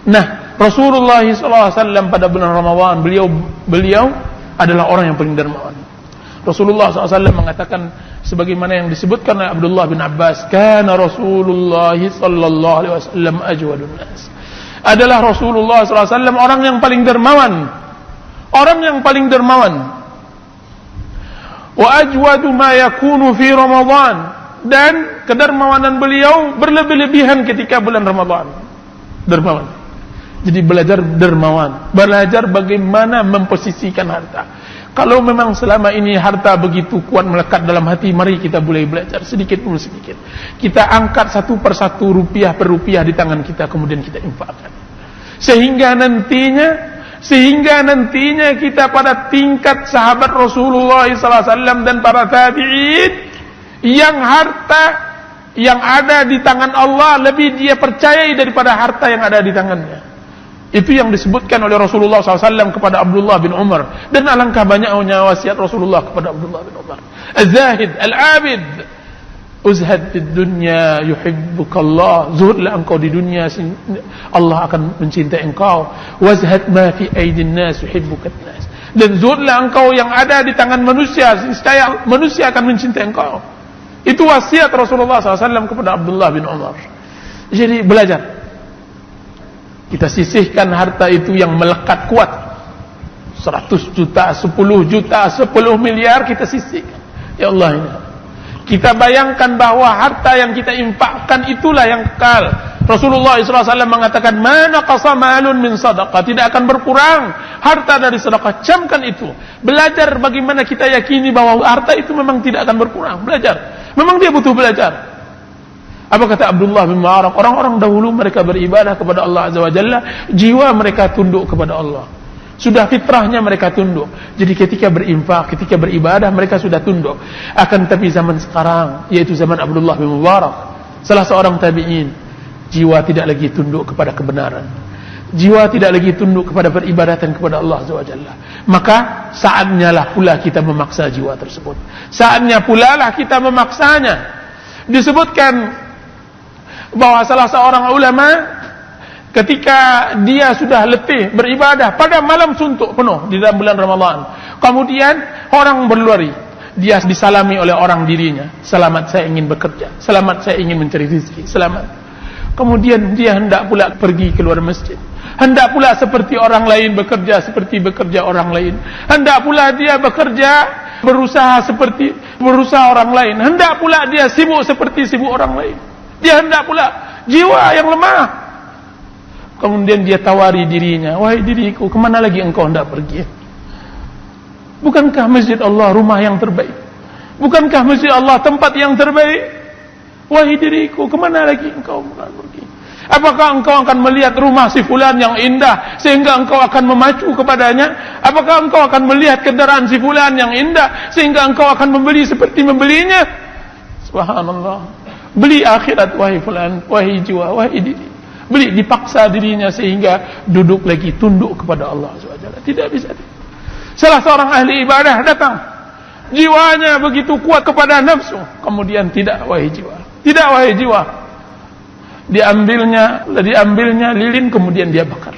Nah, Rasulullah SAW pada bulan Ramadan, beliau adalah orang yang paling dermawan. Rasulullah SAW mengatakan sebagaimana yang disebutkan oleh Abdullah bin Abbas, kana Rasulullah sallallahu alaihi wasallam ajwadun nas. Adalah Rasulullah SAW orang yang paling dermawan. Orang yang paling dermawan. Wa ajwadu ma yakunu fi Ramadan, dan kedermawanan beliau berlebih-lebihan ketika bulan Ramadan. Dermawan. Jadi belajar dermawan, belajar bagaimana memposisikan harta. Kalau memang selama ini harta begitu kuat melekat dalam hati, mari kita mulai belajar sedikit demi sedikit. Kita angkat satu persatu, rupiah per rupiah di tangan kita, kemudian kita infakkan. Sehingga nantinya kita pada tingkat sahabat Rasulullah SAW dan para tabi'in, yang harta yang ada di tangan Allah lebih dia percayai daripada harta yang ada di tangannya. Itu yang disebutkan oleh Rasulullah SAW kepada Abdullah bin Umar, dan alangkah banyaknya wasiat Rasulullah kepada Abdullah bin Umar. Az-zahid, al-abid, uzhad di dunya yuhibbukallah. Zuhudlah engkau di dunia, Allah akan mencintai engkau. Wazhad ma fi aidin nas yuhibbukan nas. Dan zuhudlah engkau yang ada di tangan manusia, niscaya manusia akan mencintai engkau. Itu wasiat Rasulullah SAW kepada Abdullah bin Umar. Jadi belajar. Kita sisihkan harta itu yang melekat kuat, 100 juta, 10 juta, 10 miliar kita sisihkan. Ya Allah, ini kita bayangkan bahwa harta yang kita infakkan itulah yang kekal. Rasulullah SAW mengatakan, mana qasa malun min sadaqah, tidak akan berkurang harta dari sedekah. Camkan itu. Belajar bagaimana kita yakini bahwa harta itu memang tidak akan berkurang. Belajar. Memang dia butuh belajar. Apa kata Abdullah bin Mubarak? Orang-orang dahulu mereka beribadah kepada Allah Azza wa Jalla, jiwa mereka tunduk kepada Allah. Sudah fitrahnya mereka tunduk. Jadi ketika berinfak, ketika beribadah, mereka sudah tunduk. Akan tapi zaman sekarang, yaitu zaman Abdullah bin Mubarak, salah seorang tabi'in, jiwa tidak lagi tunduk kepada kebenaran. Jiwa tidak lagi tunduk kepada peribadatan kepada Allah Azza wa Jalla. Maka saatnya lah pula kita memaksa jiwa tersebut. Saatnya pula lah kita memaksanya. Disebutkan bahwa salah seorang ulama ketika dia sudah letih beribadah pada malam suntuk penuh di dalam bulan Ramadan, kemudian orang berlari, dia disalami oleh orang dirinya, selamat saya ingin bekerja, selamat saya ingin mencari rezeki, selamat. Kemudian dia hendak pula pergi keluar masjid, hendak pula seperti orang lain bekerja seperti bekerja orang lain, hendak pula dia bekerja berusaha seperti berusaha orang lain, hendak pula dia sibuk seperti sibuk orang lain. Dia hendak pula jiwa yang lemah. Kemudian dia tawari dirinya, wahai diriku, kemana lagi engkau hendak pergi? Bukankah masjid Allah rumah yang terbaik? Bukankah masjid Allah tempat yang terbaik? Wahai diriku, kemana lagi engkau hendak pergi? Apakah engkau akan melihat rumah si fulan yang indah sehingga engkau akan memacu kepadanya? Apakah engkau akan melihat kendaraan si fulan yang indah sehingga engkau akan membeli seperti membelinya? Subhanallah. Beli akhirat, wahai fulan, wahai jiwa, wahai diri. Beli, dipaksa dirinya sehingga duduk lagi tunduk kepada Allah SWT. Tidak bisa. Salah seorang ahli ibadah datang, jiwanya begitu kuat kepada nafsu, kemudian tidak, wahai jiwa, tidak, wahai jiwa. Diambilnya lilin, kemudian dia bakar.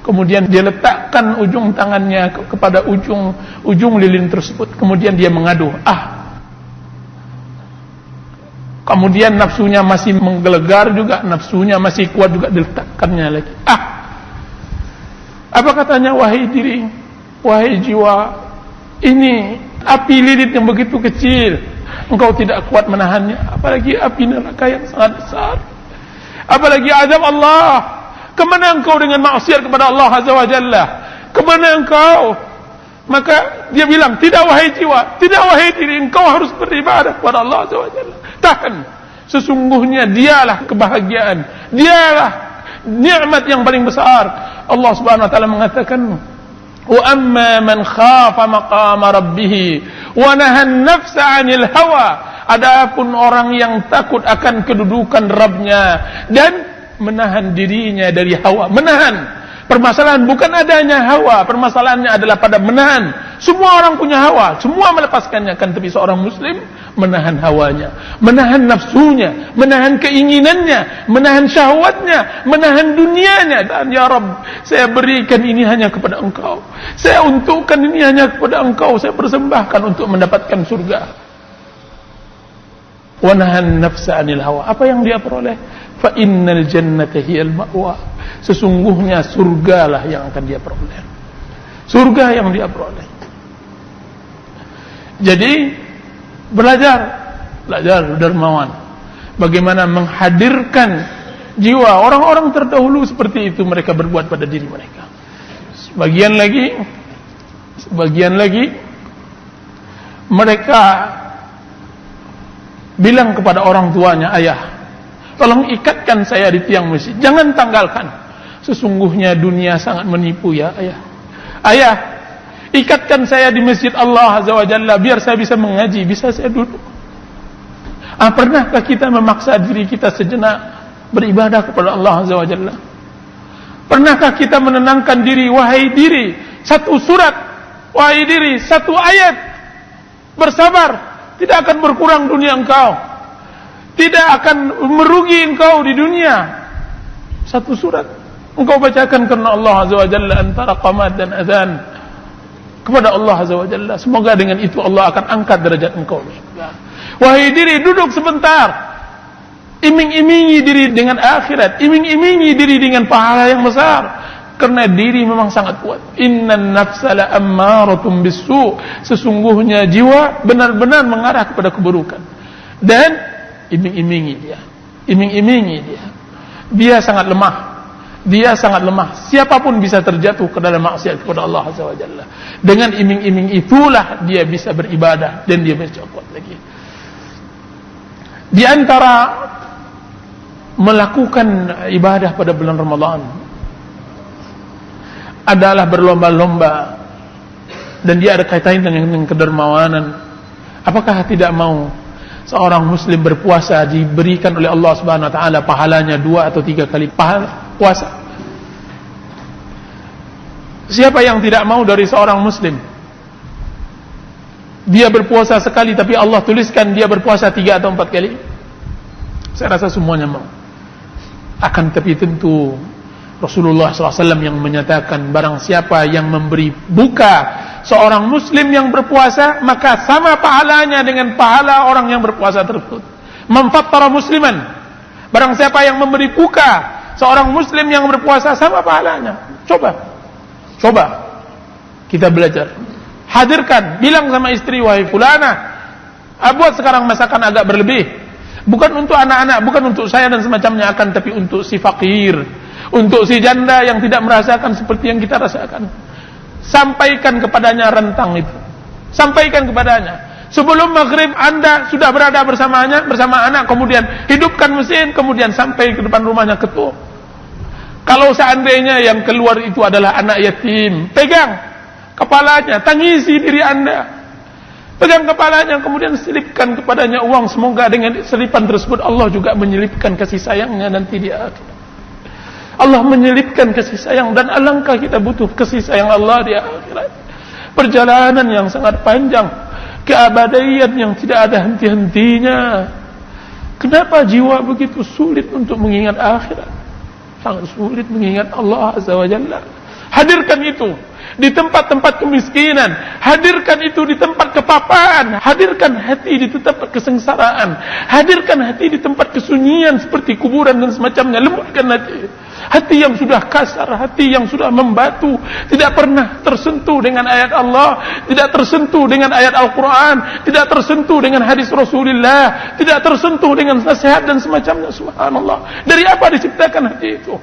Kemudian dia letakkan ujung tangannya kepada ujung lilin tersebut. Kemudian dia mengadu, kemudian nafsunya masih menggelegar juga, nafsunya masih kuat juga, diletakkannya lagi. Apa katanya? Wahai diri, wahai jiwa, ini api lilin yang begitu kecil, engkau tidak kuat menahannya, apalagi api neraka yang sangat besar, apalagi azab Allah. Kemana engkau dengan maksiat kepada Allah Azza wa Jalla? Kemana engkau? Maka dia bilang, tidak wahai jiwa, tidak wahai diri, engkau harus beribadah kepada Allah Azza wa Jalla. Tahan, sesungguhnya dialah kebahagiaan, dialah nikmat yang paling besar. Allah Subhanahu wa taala mengatakan, wa amma man khafa maqama rabbih wa nahan nafsa 'anil hawa. Adapun orang yang takut akan kedudukan Rabbnya dan menahan dirinya dari hawa. Menahan, permasalahan bukan adanya hawa, permasalahannya adalah pada menahan. Semua orang punya hawa, semua melepaskannya, kan? Tapi seorang muslim menahan hawanya, menahan nafsunya, menahan keinginannya, menahan syahwatnya, menahan dunianya. Dan ya Rabb, saya berikan ini hanya kepada Engkau, saya untukkan ini hanya kepada Engkau, saya persembahkan untuk mendapatkan surga. Wa nahan nafsa 'anil hawa. Apa yang dia peroleh? Fa innal jannata hiyal ma'wa. Sesungguhnya surgalah yang akan dia peroleh. Surga yang dia peroleh. Jadi belajar dermawan, bagaimana menghadirkan jiwa orang-orang terdahulu seperti itu mereka berbuat pada diri mereka. Sebagian lagi mereka bilang kepada orang tuanya, ayah, tolong ikatkan saya di tiang masjid, jangan tanggalkan. Sesungguhnya dunia sangat menipu ya ayah. Ayah, ikatkan saya di masjid Allah Azza wa Jalla biar saya bisa mengaji, bisa saya duduk. Pernahkah kita memaksa diri kita sejenak beribadah kepada Allah Azza wa Jalla? Pernahkah kita menenangkan diri, wahai diri, satu surat, wahai diri, satu ayat, bersabar, tidak akan berkurang dunia engkau, tidak akan merugi engkau di dunia. Satu surat engkau bacakan karena Allah Azza wa Jalla antara qamat dan azan kepada Allah Azza wa Jalla. Semoga dengan itu Allah akan angkat derajat engkau. Wahai diri, duduk sebentar, iming-imingi diri dengan akhirat, iming-imingi diri dengan pahala yang besar, karena diri memang sangat kuat. Innan nafsa la ammaratun bisu. Sesungguhnya jiwa benar-benar mengarah kepada keburukan. Dan iming-imingi dia. Dia sangat lemah. Siapapun bisa terjatuh ke dalam maksiat kepada Allah Azza wa Jalla. Dengan iming-iming itulah dia bisa beribadah dan dia bisa kuat lagi. Di antara melakukan ibadah pada bulan Ramadan adalah berlomba-lomba, dan dia ada kaitannya dengan kedermawanan. Apakah tidak mau seorang muslim berpuasa diberikan oleh Allah Subhanahu wa taala pahalanya 2 atau 3 kali pahala puasa? Siapa yang tidak mau dari seorang muslim? Dia berpuasa sekali tapi Allah tuliskan dia berpuasa 3 atau 4 kali? Saya rasa semuanya mau. Akan tapi tentu Rasulullah SAW yang menyatakan, barang siapa yang memberi buka seorang muslim yang berpuasa, maka sama pahalanya dengan pahala orang yang berpuasa tersebut. Man fattara musliman, barang siapa yang memberi buka seorang muslim yang berpuasa, sama pahalanya. Coba kita belajar, hadirkan, bilang sama istri, wahai fulana, buat sekarang masakan agak berlebih, bukan untuk anak-anak, bukan untuk saya dan semacamnya, akan tapi untuk si fakir, untuk si janda yang tidak merasakan seperti yang kita rasakan. Sampaikan kepadanya rentang itu, sampaikan kepadanya. Sebelum maghrib Anda sudah berada bersama anak, kemudian hidupkan mesin, kemudian sampai ke depan rumahnya ketuk. Kalau seandainya yang keluar itu adalah anak yatim, pegang kepalanya, tangisi diri Anda, pegang kepalanya, kemudian selipkan kepadanya uang. Semoga dengan selipan tersebut Allah juga menyelipkan kasih sayangnya nanti di akhirat. Allah menyelipkan kasih sayang, dan alangkah kita butuh kasih sayang Allah di akhirat. Perjalanan yang sangat panjang, keabadian yang tidak ada henti-hentinya. Kenapa jiwa begitu sulit untuk mengingat akhirat? Sangat sulit mengingat Allah Azza wa Jalla. Hadirkan itu di tempat-tempat kemiskinan, hadirkan itu di tempat kepapaan, hadirkan hati di tempat kesengsaraan, hadirkan hati di tempat kesunyian seperti kuburan dan semacamnya. Lembutkan hati yang sudah kasar, hati yang sudah membatu, tidak pernah tersentuh dengan ayat Allah, tidak tersentuh dengan ayat Al-Quran, tidak tersentuh dengan hadis Rasulullah, tidak tersentuh dengan nasihat dan semacamnya. Subhanallah, dari apa diciptakan hati itu?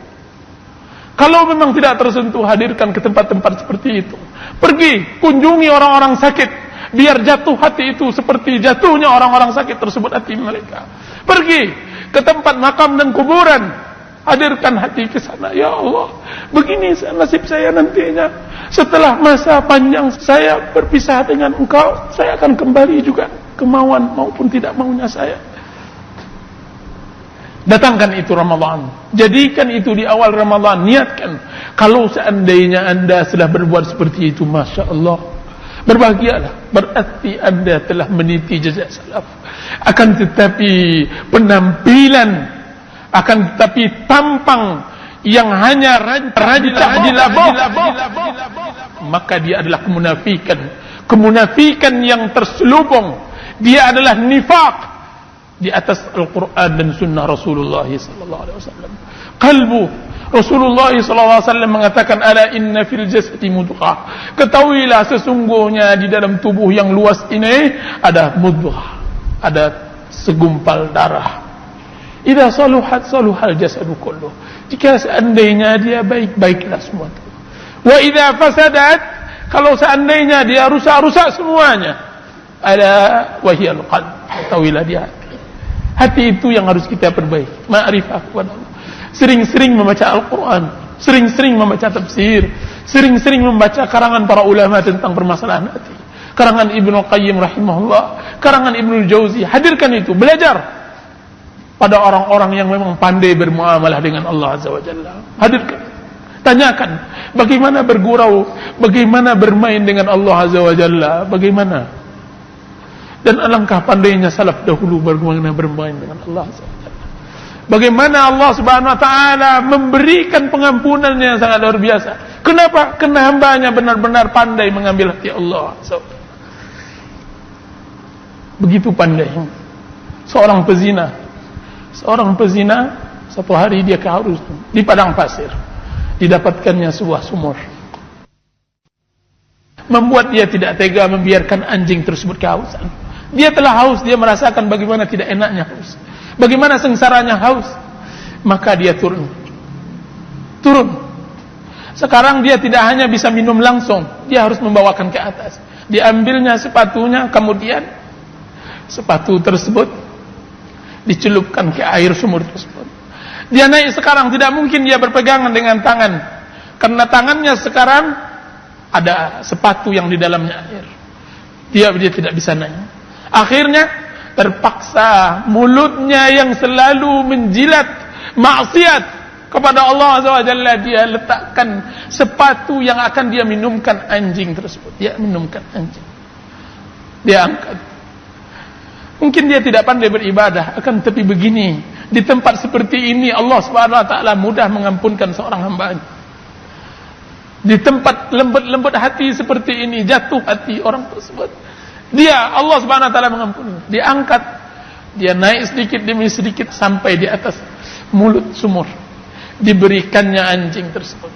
Kalau memang tidak tersentuh, hadirkan ke tempat-tempat seperti itu. Pergi, kunjungi orang-orang sakit, biar jatuh hati itu seperti jatuhnya orang-orang sakit tersebut hati mereka. Pergi ke tempat makam dan kuburan, hadirkan hati ke sana. Ya Allah, begini nasib saya nantinya. Setelah masa panjang saya berpisah dengan Engkau, saya akan kembali juga kemauan maupun tidak maunya saya. Datangkan itu Ramadan, jadikan itu di awal Ramadan, niatkan. Kalau seandainya Anda sudah berbuat seperti itu, Masya Allah, Berbahagialah, berarti Anda telah meniti jejak salaf. Akan tetapi penampilan, akan tetapi tampang yang hanya rancak jilbab, maka dia adalah kemunafikan. Kemunafikan yang terselubung. Dia adalah nifaq di atas Al-Quran dan Sunnah Rasulullah sallallahu alaihi wasallam. Qalbu Rasulullah sallallahu alaihi wasallam mengatakan, ala inna fil jasadi mudghah. Ketahuilah sesungguhnya di dalam tubuh yang luas ini ada mudghah, ada segumpal darah. Idza saluhat saluhal jasadu kulluh. Jika seandainya dia baik, baiklah semua. Wa idza fasadat, kalau seandainya dia rusak-rusak semuanya. Ala wahiyal qalb. Ketahuilah dia hati. Hati itu yang harus kita perbaiki. Ma'rifah kepada Allah. Sering-sering membaca Al-Quran, sering-sering membaca tafsir, sering-sering membaca karangan para ulama tentang permasalahan hati. Karangan Ibnu Qayyim rahimahullah, karangan Ibnu Jauzi. Hadirkan itu, belajar pada orang-orang yang memang pandai bermuamalah dengan Allah Azza wa Jalla. Hadirkan, tanyakan bagaimana bergurau, bagaimana bermain dengan Allah Azza wa Jalla, bagaimana. Dan alangkah pandainya salaf dahulu bagaimana bermain dengan Allah Azza wa Jalla. Bagaimana Allah Subhanahu wa taala memberikan pengampunan yang sangat luar biasa. Kenapa? Karena hambanya benar-benar pandai mengambil hati Allah. Begitu pandai. Seorang pezina satu hari dia kehaus di padang pasir. Didapatkannya sebuah sumur. Membuat dia tidak tega membiarkan anjing tersebut kehausan. Dia telah haus, dia merasakan bagaimana tidak enaknya haus. Bagaimana sengsaranya haus. Maka dia turun. Sekarang dia tidak hanya bisa minum langsung, dia harus membawakan ke atas. Diambilnya sepatunya, kemudian sepatu tersebut dicelupkan ke air sumur tersebut. Dia naik sekarang, tidak mungkin dia berpegangan dengan tangan, karena tangannya sekarang ada sepatu yang di dalamnya air. Dia tidak bisa naik. Akhirnya terpaksa mulutnya yang selalu menjilat maksiat kepada Allah Azza wa Jalla, dia letakkan sepatu yang akan dia minumkan anjing tersebut. Dia minumkan anjing. Dia angkat. Mungkin dia tidak pandai beribadah, akan tapi begini, di tempat seperti ini Allah Subhanahu wa taala mudah mengampunkan seorang hamba-Nya. Di tempat lembut-lembut hati seperti ini, jatuh hati orang tersebut, dia Allah Subhanahu wa taala mengampuni. Dia angkat, dia naik sedikit demi sedikit sampai di atas mulut sumur. Diberikannya anjing tersebut.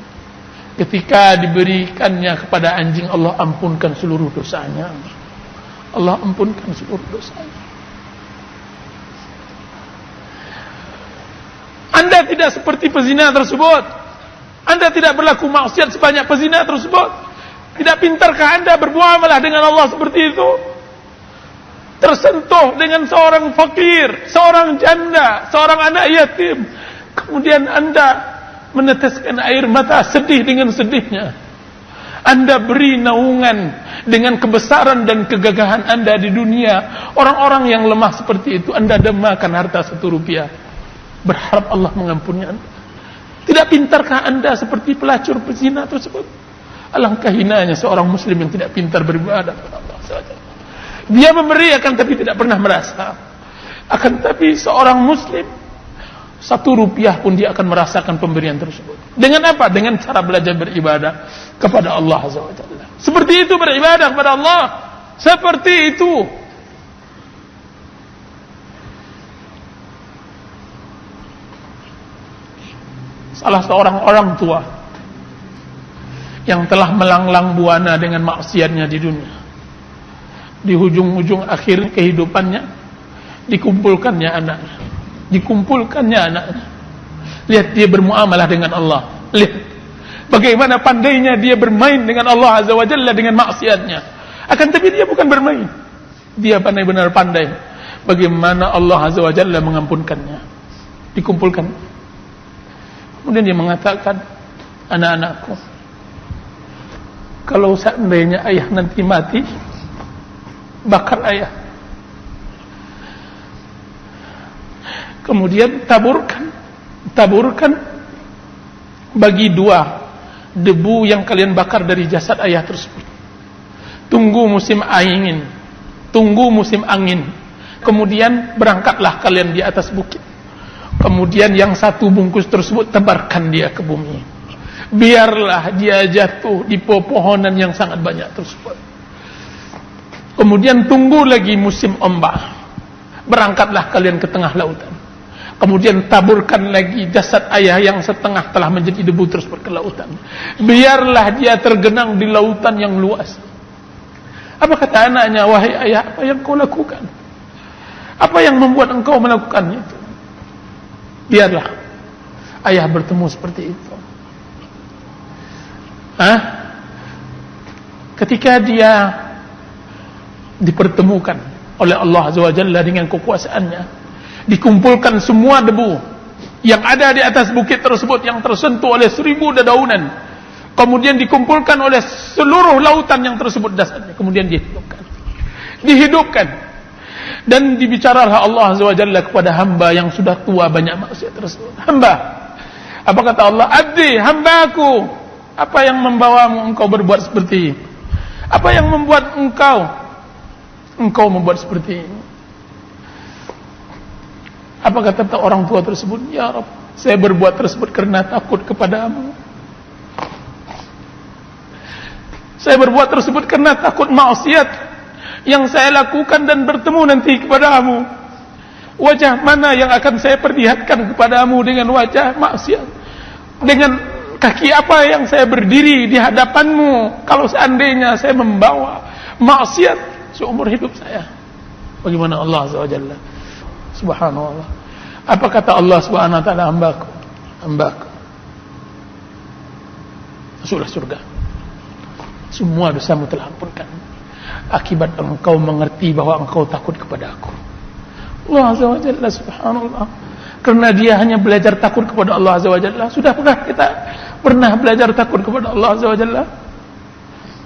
Ketika diberikannya kepada anjing, Allah ampunkan seluruh dosanya. Allah ampunkan seluruh dosanya. Anda tidak seperti pezina tersebut. Anda tidak berlaku maksiat sebanyak pezina tersebut. Tidak pintarkah Anda bermuamalah dengan Allah seperti itu? Tersentuh dengan seorang fakir, seorang janda, seorang anak yatim, kemudian Anda meneteskan air mata sedih dengan sedihnya. Anda beri naungan dengan kebesaran dan kegagahan Anda di dunia. Orang-orang yang lemah seperti itu Anda demakan harta 1 rupiah, berharap Allah mengampuni Anda. Tidak pintarkah Anda seperti pelacur pezina tersebut? Alangkah hinanya seorang muslim yang tidak pintar beribadah kepada Allah SWT. Dia memberi akan tapi tidak pernah merasa. Akan tapi seorang muslim 1 rupiah pun dia akan merasakan pemberian tersebut. Dengan apa? Dengan cara belajar beribadah kepada Allah Azza wa Jalla. Seperti itu beribadah kepada Allah. Seperti itu. Salah seorang orang tua yang telah melanglang buana dengan maksiatnya di dunia, di ujung-ujung akhir kehidupannya dikumpulkannya anaknya. Lihat dia bermuamalah dengan Allah. Lihat bagaimana pandainya dia bermain dengan Allah Azza wa Jalla dengan maksiatnya. Akan tapi dia bukan bermain, dia benar-benar pandai bagaimana Allah Azza wa Jalla mengampunkannya. Dikumpulkan, kemudian dia mengatakan, anak-anakku, kalau seandainya ayah nanti mati, bakar ayah. Kemudian taburkan bagi 2 debu yang kalian bakar dari jasad ayah tersebut. tunggu musim angin, kemudian berangkatlah kalian di atas bukit, kemudian yang satu bungkus tersebut tebarkan dia ke bumi, biarlah dia jatuh di pepohonan yang sangat banyak tersebut. Kemudian tunggu lagi musim ombak, berangkatlah kalian ke tengah lautan, kemudian taburkan lagi jasad ayah yang setengah telah menjadi debu tersebut ke lautan, biarlah dia tergenang di lautan yang luas. Apa kata anaknya? Wahai ayah, apa yang kau lakukan? Apa yang membuat engkau melakukannya itu? Biarlah ayah bertemu seperti itu. Ketika dia dipertemukan oleh Allah Azza wa Jalla dengan kekuasaannya, dikumpulkan semua debu yang ada di atas bukit tersebut yang tersentuh oleh 1000 dedaunan, kemudian dikumpulkan oleh seluruh lautan yang tersebut dasarnya, kemudian dihidupkan dan dibicaralah Allah Azza wa Jalla kepada hamba yang sudah tua banyak maksiat tersebut. Hamba, apa kata Allah? Abdi, hambaku, apa yang membawamu engkau berbuat seperti ini? Apa yang membuat engkau membuat seperti ini? Apa kata orang tua tersebut? Ya Rabb, saya berbuat tersebut karena takut kepadamu. Saya berbuat tersebut karena takut maksiat yang saya lakukan dan bertemu nanti kepadamu. Wajah mana yang akan saya perlihatkan kepadamu dengan wajah maksiat? Dengan kaki apa yang saya berdiri di hadapanmu kalau seandainya saya membawa maksiat seumur hidup saya? Bagaimana Allah Azza wa Jalla? Subhanallah. Apa kata Allah Subhanahu wa taala? Hambaku masuklah surga, semua dosamu telah ampunkan akibat engkau mengerti bahwa engkau takut kepada aku. Allah Azza wa Jalla, subhanallah, karena dia hanya belajar takut kepada Allah Azza wa Jalla. Sudahkah kita pernah belajar takut kepada Allah Azza wa Jalla?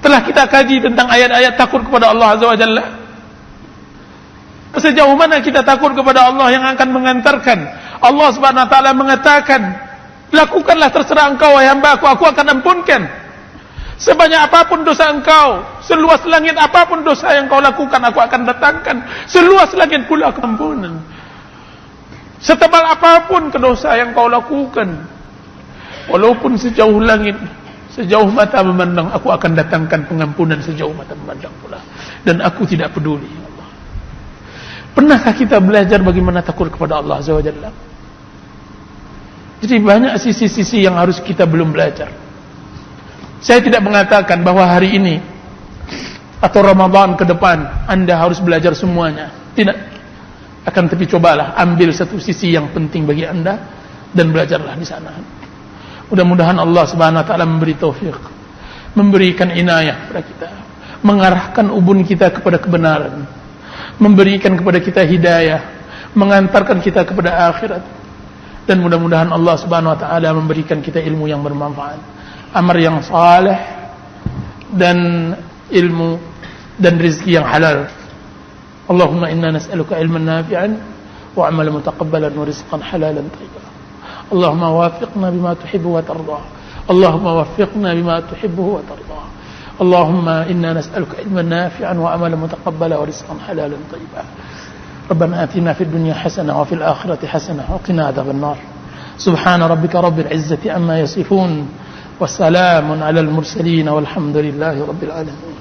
Telah kita kaji tentang ayat-ayat takut kepada Allah Azza wa Jalla? Sejauh mana kita takut kepada Allah yang akan mengantarkan Allah Subhanahu wa taala mengatakan, lakukanlah terserah engkau wahai hamba aku akan ampunkan. Sebanyak apapun dosa engkau, seluas langit apapun dosa yang kau lakukan, aku akan datangkan seluas langit pula keampunan. Setebal apapun kedosa yang kau lakukan, walaupun sejauh langit, sejauh mata memandang, aku akan datangkan pengampunan sejauh mata memandang pula. Dan aku tidak peduli. Allah. Pernahkah kita belajar bagaimana takut kepada Allah Azza wa Jalla? Jadi banyak sisi-sisi yang harus kita belum belajar. Saya tidak mengatakan bahwa hari ini atau Ramadan ke depan Anda harus belajar semuanya. Tidak. Akan tapi cobalah ambil satu sisi yang penting bagi Anda dan belajarlah di sana. Mudah-mudahan Allah Subhanahu wa taala memberi taufik, memberikan inayah kepada kita, mengarahkan ubun kita kepada kebenaran, memberikan kepada kita hidayah, mengantarkan kita kepada akhirat. Dan mudah-mudahan Allah Subhanahu wa taala memberikan kita ilmu yang bermanfaat, amal yang saleh, dan ilmu dan rezeki yang halal. Allahumma inna nas'aluka ilman nafi'an wa 'amalan mutaqabbalan wa rizqan halalan thayyiban. Allahumma wafiqna bima tuhibbu wa tarda. Allahumma wafiqna bima tuhibbu wa tarda. Allahumma inna nas'aluka ilman nafi'an wa 'amalan mutaqabbalan wa rizqan halalan thayyiban. ربنا آتنا في الدنيا حسنة وفي الآخرة حسنة وقنا عذاب النار. سبحان ربك رب العزة عما يصفون وسلام على المرسلين والحمد لله رب العالمين.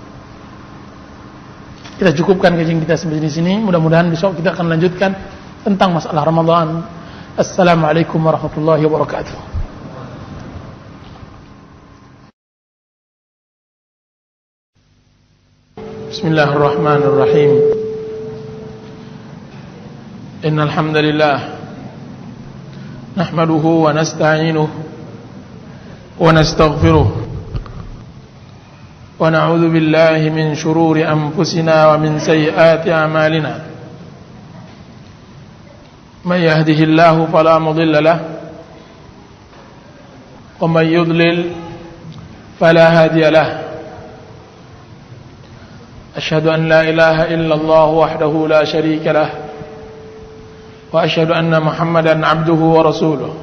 Kita cukupkan kajian kita sampai di sini. Mudah-mudahan besok kita akan lanjutkan tentang masalah Ramadan. Assalamualaikum warahmatullahi wabarakatuh. Bismillahirrahmanirrahim. إن الحمد لله نحمده ونستعينه ونستغفره ونعوذ بالله من شرور أنفسنا ومن سيئات أعمالنا من يهده الله فلا مضل له ومن يضلل فلا هادي له أشهد أن لا إله إلا الله وحده لا شريك له وأشهد أن محمدا عبده ورسوله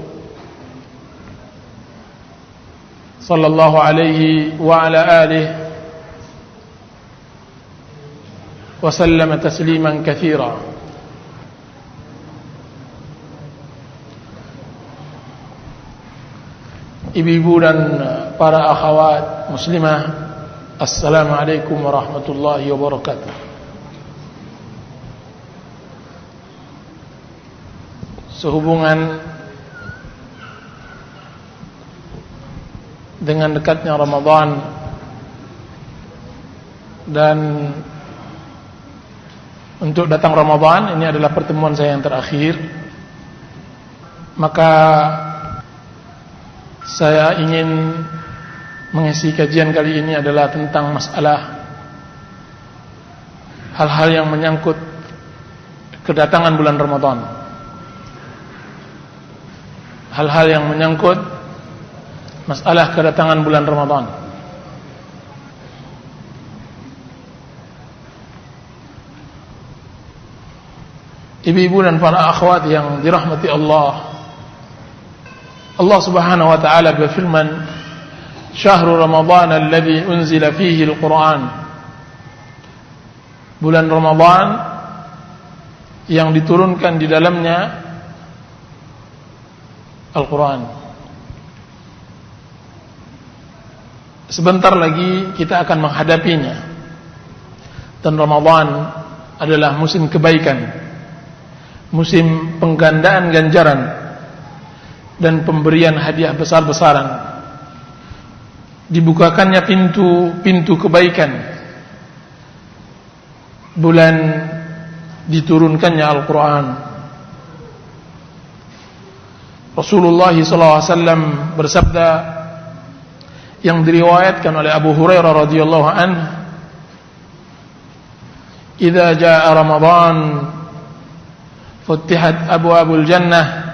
صلى الله عليه وعلى آله وسلم تسليما كثيرا. Ibu-ibu dan para akhwat muslimah, Assalamualaikum warahmatullahi wabarakatuh. Sehubungan dengan dekatnya Ramadan dan untuk datang Ramadan, ini adalah pertemuan saya yang terakhir, maka saya ingin mengisi kajian kali ini adalah tentang masalah hal-hal yang menyangkut kedatangan bulan Ramadan. Hal-hal yang menyangkut masalah kedatangan bulan Ramadan. Ibu-ibu dan para akhwat yang dirahmati Allah, Allah Subhanahu wa taala berfirman, "Syahrul Ramadan alladzi unzila fihi al-Qur'an." Bulan Ramadan yang diturunkan di dalamnya Al-Qur'an. Sebentar lagi kita akan menghadapinya. Dan Ramadan adalah musim kebaikan, musim penggandaan ganjaran dan pemberian hadiah besar-besaran. Dibukakannya pintu kebaikan. Bulan diturunkannya Al-Quran. Rasulullah SAW bersabda yang diriwayatkan oleh Abu Hurairah radhiyallahu anhu, "Idza jaa Ramadan futihat abwabul jannah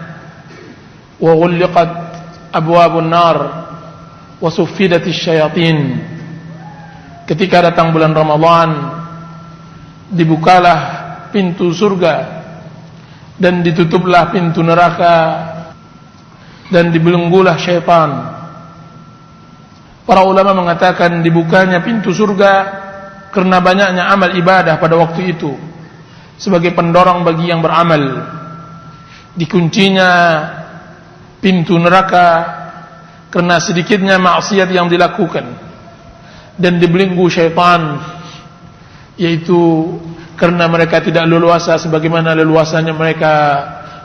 wa ghulliqat abwabun nar wa suffidatis syayatin." Ketika datang bulan Ramadan, dibukalah pintu surga dan ditutuplah pintu neraka dan dibelenggulah syaitan. Para ulama mengatakan dibukanya pintu surga karena banyaknya amal ibadah pada waktu itu sebagai pendorong bagi yang beramal. Dikuncinya pintu neraka karena sedikitnya maksiat yang dilakukan, dan dibelenggu syaitan, yaitu karena mereka tidak leluasa sebagaimana leluasanya mereka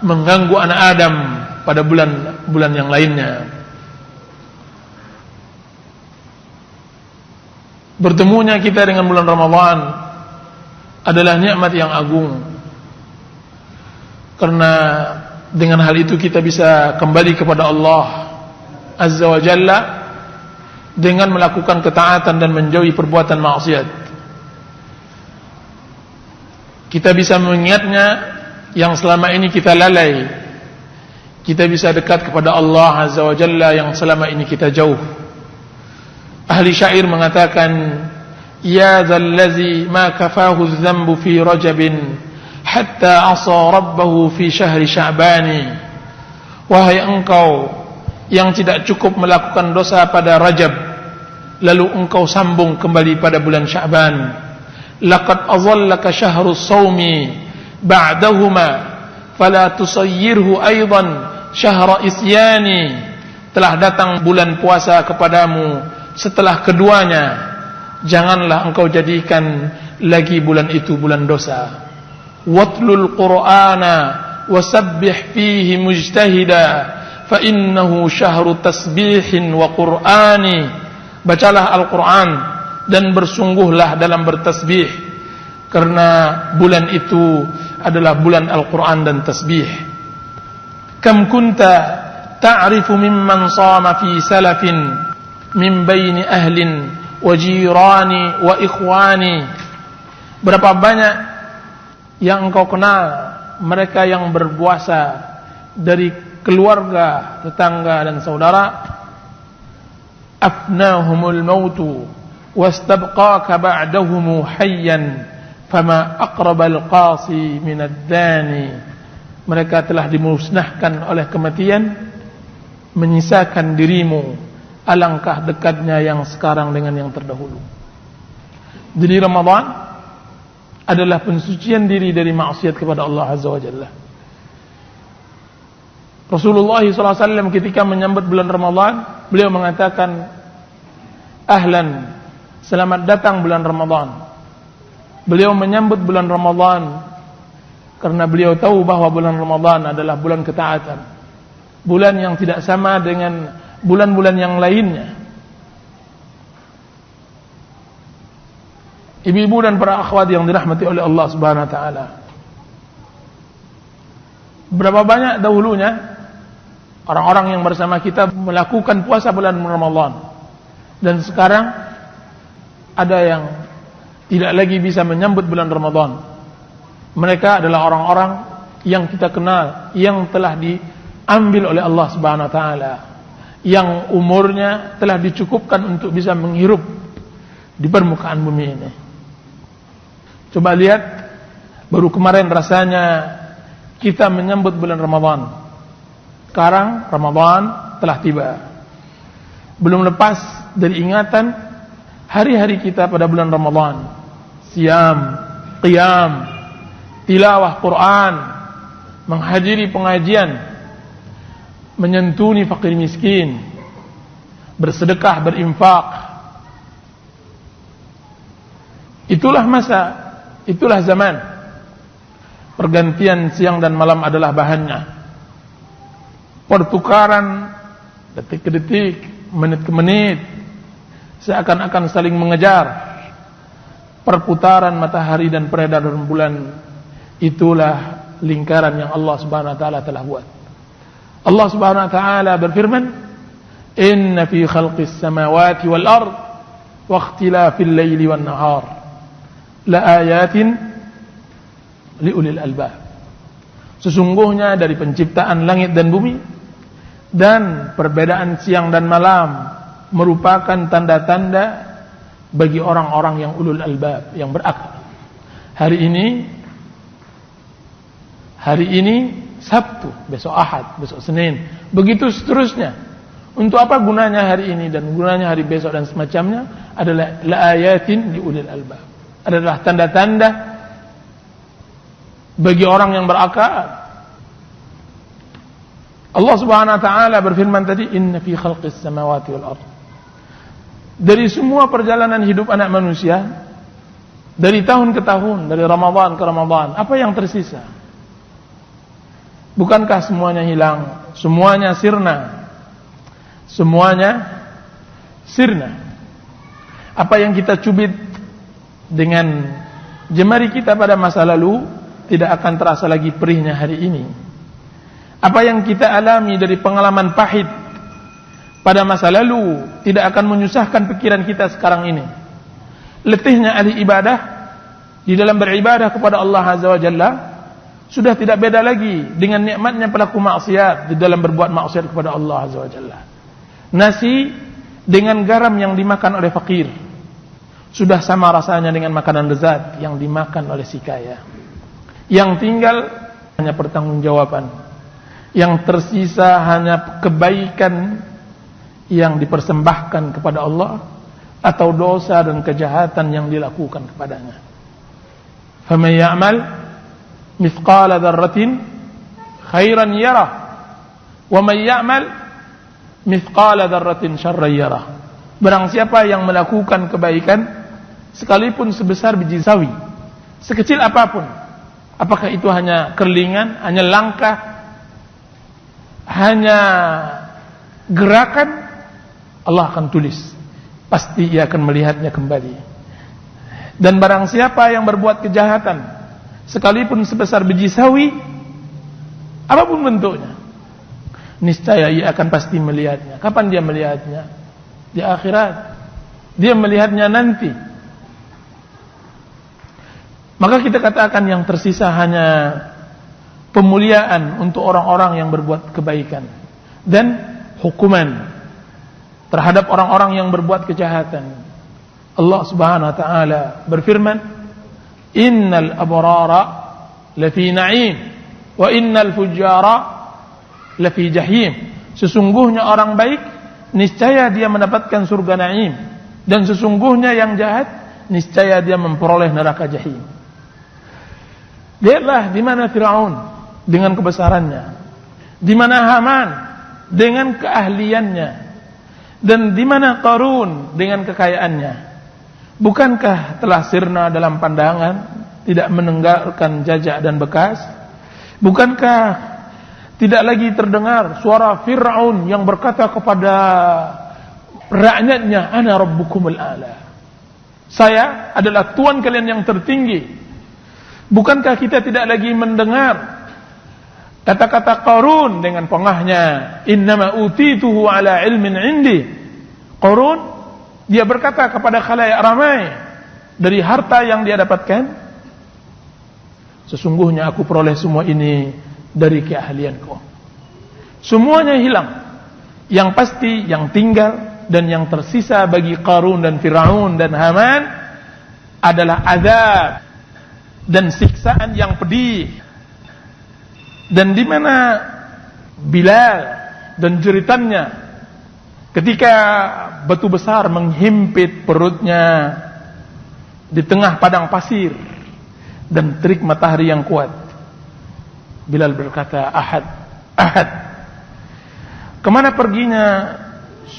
mengganggu anak Adam pada bulan-bulan yang lainnya. Bertemunya kita dengan bulan Ramadan adalah nikmat yang agung, karena dengan hal itu kita bisa kembali kepada Allah Azza wa Jalla dengan melakukan ketaatan dan menjauhi perbuatan maksiat. Kita bisa mengingatnya yang selama ini kita lalai. Kita bisa dekat kepada Allah Azza wa Jalla yang selama ini kita jauh. Ahli syair mengatakan, "Ya dzallazi ma kafahu adh-dhanbu fi Rajabin hatta asa rabbahu fi syahri Sya'bani." Wahai engkau yang tidak cukup melakukan dosa pada Rajab, lalu engkau sambung kembali pada bulan Sya'ban. Laqad azallaka syahrus shaumi ba'dahuma fala tusayyirhu aidan syahra isyani. Telah datang bulan puasa kepadamu setelah keduanya, janganlah engkau jadikan lagi bulan itu bulan dosa. Watlul Qur'ana wasabbih fihi mujtahida fa innahu syahru tasbihin wa qur'ani. Bacalah Al-Quran dan bersungguhlah dalam bertasbih, karena bulan itu adalah bulan Al-Quran dan tasbih. Kam kunta ta'rifu mimman sama fi salafin min baini ahlin wa jirani wa ikhwani. Berapa banyak yang engkau kenal mereka yang berpuasa dari keluarga, tetangga dan saudara. Afnahumul mautu wastabqaka ba'dahumu hayyan fama aqrabal qasi minad dani. Mereka telah dimusnahkan oleh kematian, menyisakan dirimu, alangkah dekatnya yang sekarang dengan yang terdahulu. Jadi Ramadan adalah pensucian diri dari maksiat kepada Allah Azza wa Jalla. Rasulullah SAW ketika menyambut bulan Ramadan, beliau mengatakan, ahlan, selamat datang bulan Ramadan. Beliau menyambut bulan Ramadan karena beliau tahu bahwa bulan Ramadan adalah bulan ketaatan, bulan yang tidak sama dengan bulan-bulan yang lainnya. Ibu-ibu dan para akhwat yang dirahmati oleh Allah Subhanahu wa taala. Berapa banyak dahulunya orang-orang yang bersama kita melakukan puasa bulan Ramadan, dan sekarang ada yang tidak lagi bisa menyambut bulan Ramadan. Mereka adalah orang-orang yang kita kenal, yang telah diambil oleh Allah Subhanahu wa taala, yang umurnya telah dicukupkan untuk bisa menghirup di permukaan bumi ini. Coba lihat, baru kemarin rasanya kita menyambut bulan Ramadan. Sekarang Ramadan telah tiba. Belum lepas dari ingatan hari-hari kita pada bulan Ramadan. Siam, qiyam, tilawah Quran, menghadiri pengajian, menyantuni fakir miskin, bersedekah, berinfak. Itulah masa, itulah zaman. Pergantian siang dan malam adalah bahannya. Pertukaran detik ke detik, menit ke menit, seakan-akan saling mengejar. Perputaran matahari dan peredaran bulan, itulah lingkaran yang Allah Subhanahu wa taala telah buat. Allah Subhanahu wa taala berfirman, "Inna fi khalqis samawati wal ard wa ikhtilafil laili wan nahar la ayatin liulil albab." Sesungguhnya dari penciptaan langit dan bumi dan perbedaan siang dan malam merupakan tanda-tanda bagi orang-orang yang ulul albab, yang berakal. Hari ini Sabtu, besok Ahad, besok Senin, begitu seterusnya. Untuk apa gunanya hari ini dan gunanya hari besok dan semacamnya? Adalah laayatin liulil albab, adalah tanda-tanda bagi orang yang berakal. Allah Subhanahu wa taala berfirman tadi, "Inna fi khalqis samawati wal ardh." Dari semua perjalanan hidup anak manusia, dari tahun ke tahun, dari Ramadan ke Ramadan, apa yang tersisa? Bukankah semuanya hilang? Semuanya sirna. Semuanya sirna. Apa yang kita cubit dengan jemari kita pada masa lalu tidak akan terasa lagi perihnya hari ini. Apa yang kita alami dari pengalaman pahit pada masa lalu tidak akan menyusahkan pikiran kita sekarang ini. Letihnya ahli ibadah di dalam beribadah kepada Allah Azza wa Jalla sudah tidak beda lagi dengan nikmatnya pelaku maksiat di dalam berbuat maksiat kepada Allah Azza wa Jalla. Nasi dengan garam yang dimakan oleh fakir sudah sama rasanya dengan makanan lezat yang dimakan oleh si kaya. Yang tinggal hanya pertanggungjawaban. Yang tersisa hanya kebaikan yang dipersembahkan kepada Allah atau dosa dan kejahatan yang dilakukan kepadanya. Faman ya'mal mithqala dzarratin khairan yarah wa man ya'mal mithqala dzarratin syarran yarah. Barang siapa yang melakukan kebaikan sekalipun sebesar biji sawi, sekecil apapun, apakah itu hanya kerlingan, hanya langkah, hanya gerakan, Allah akan tulis, pasti ia akan melihatnya kembali. Dan barang siapa yang berbuat kejahatan sekalipun sebesar biji sawi, apapun bentuknya, niscaya ia akan pasti melihatnya. Kapan dia melihatnya? Di akhirat. Dia melihatnya nanti. Maka kita katakan yang tersisa hanya pemuliaan untuk orang-orang yang berbuat kebaikan dan hukuman terhadap orang-orang yang berbuat kejahatan. Allah Subhanahu wa taala berfirman, "Innal abrara lafi na'im wa innal fujjara lafi jahim." Sesungguhnya orang baik niscaya dia mendapatkan surga na'im, dan sesungguhnya yang jahat niscaya dia memperoleh neraka jahim. Lihatlah di mana Firaun dengan kebesarannya, di mana Haman dengan keahliannya, dan di mana Qarun dengan kekayaannya. Bukankah telah sirna dalam pandangan, tidak meninggalkan jejak dan bekas? Bukankah tidak lagi terdengar suara Fir'aun yang berkata kepada rakyatnya, ana rabbukumul a'la, saya adalah Tuhan kalian yang tertinggi. Bukankah kita tidak lagi mendengar kata-kata Qarun dengan pengahnya, innama utituhu ala ilmin indi. Qarun, dia berkata kepada khalayak ramai dari harta yang dia dapatkan, sesungguhnya aku peroleh semua ini dari keahlianku. Semuanya hilang. Yang pasti yang tinggal dan yang tersisa bagi Qarun dan Firaun dan Haman adalah azab dan siksaan yang pedih. Dan di mana Bilal dan jeritannya ketika batu besar menghimpit perutnya di tengah padang pasir dan terik matahari yang kuat. Bilal berkata, ahad, ahad. Kemana perginya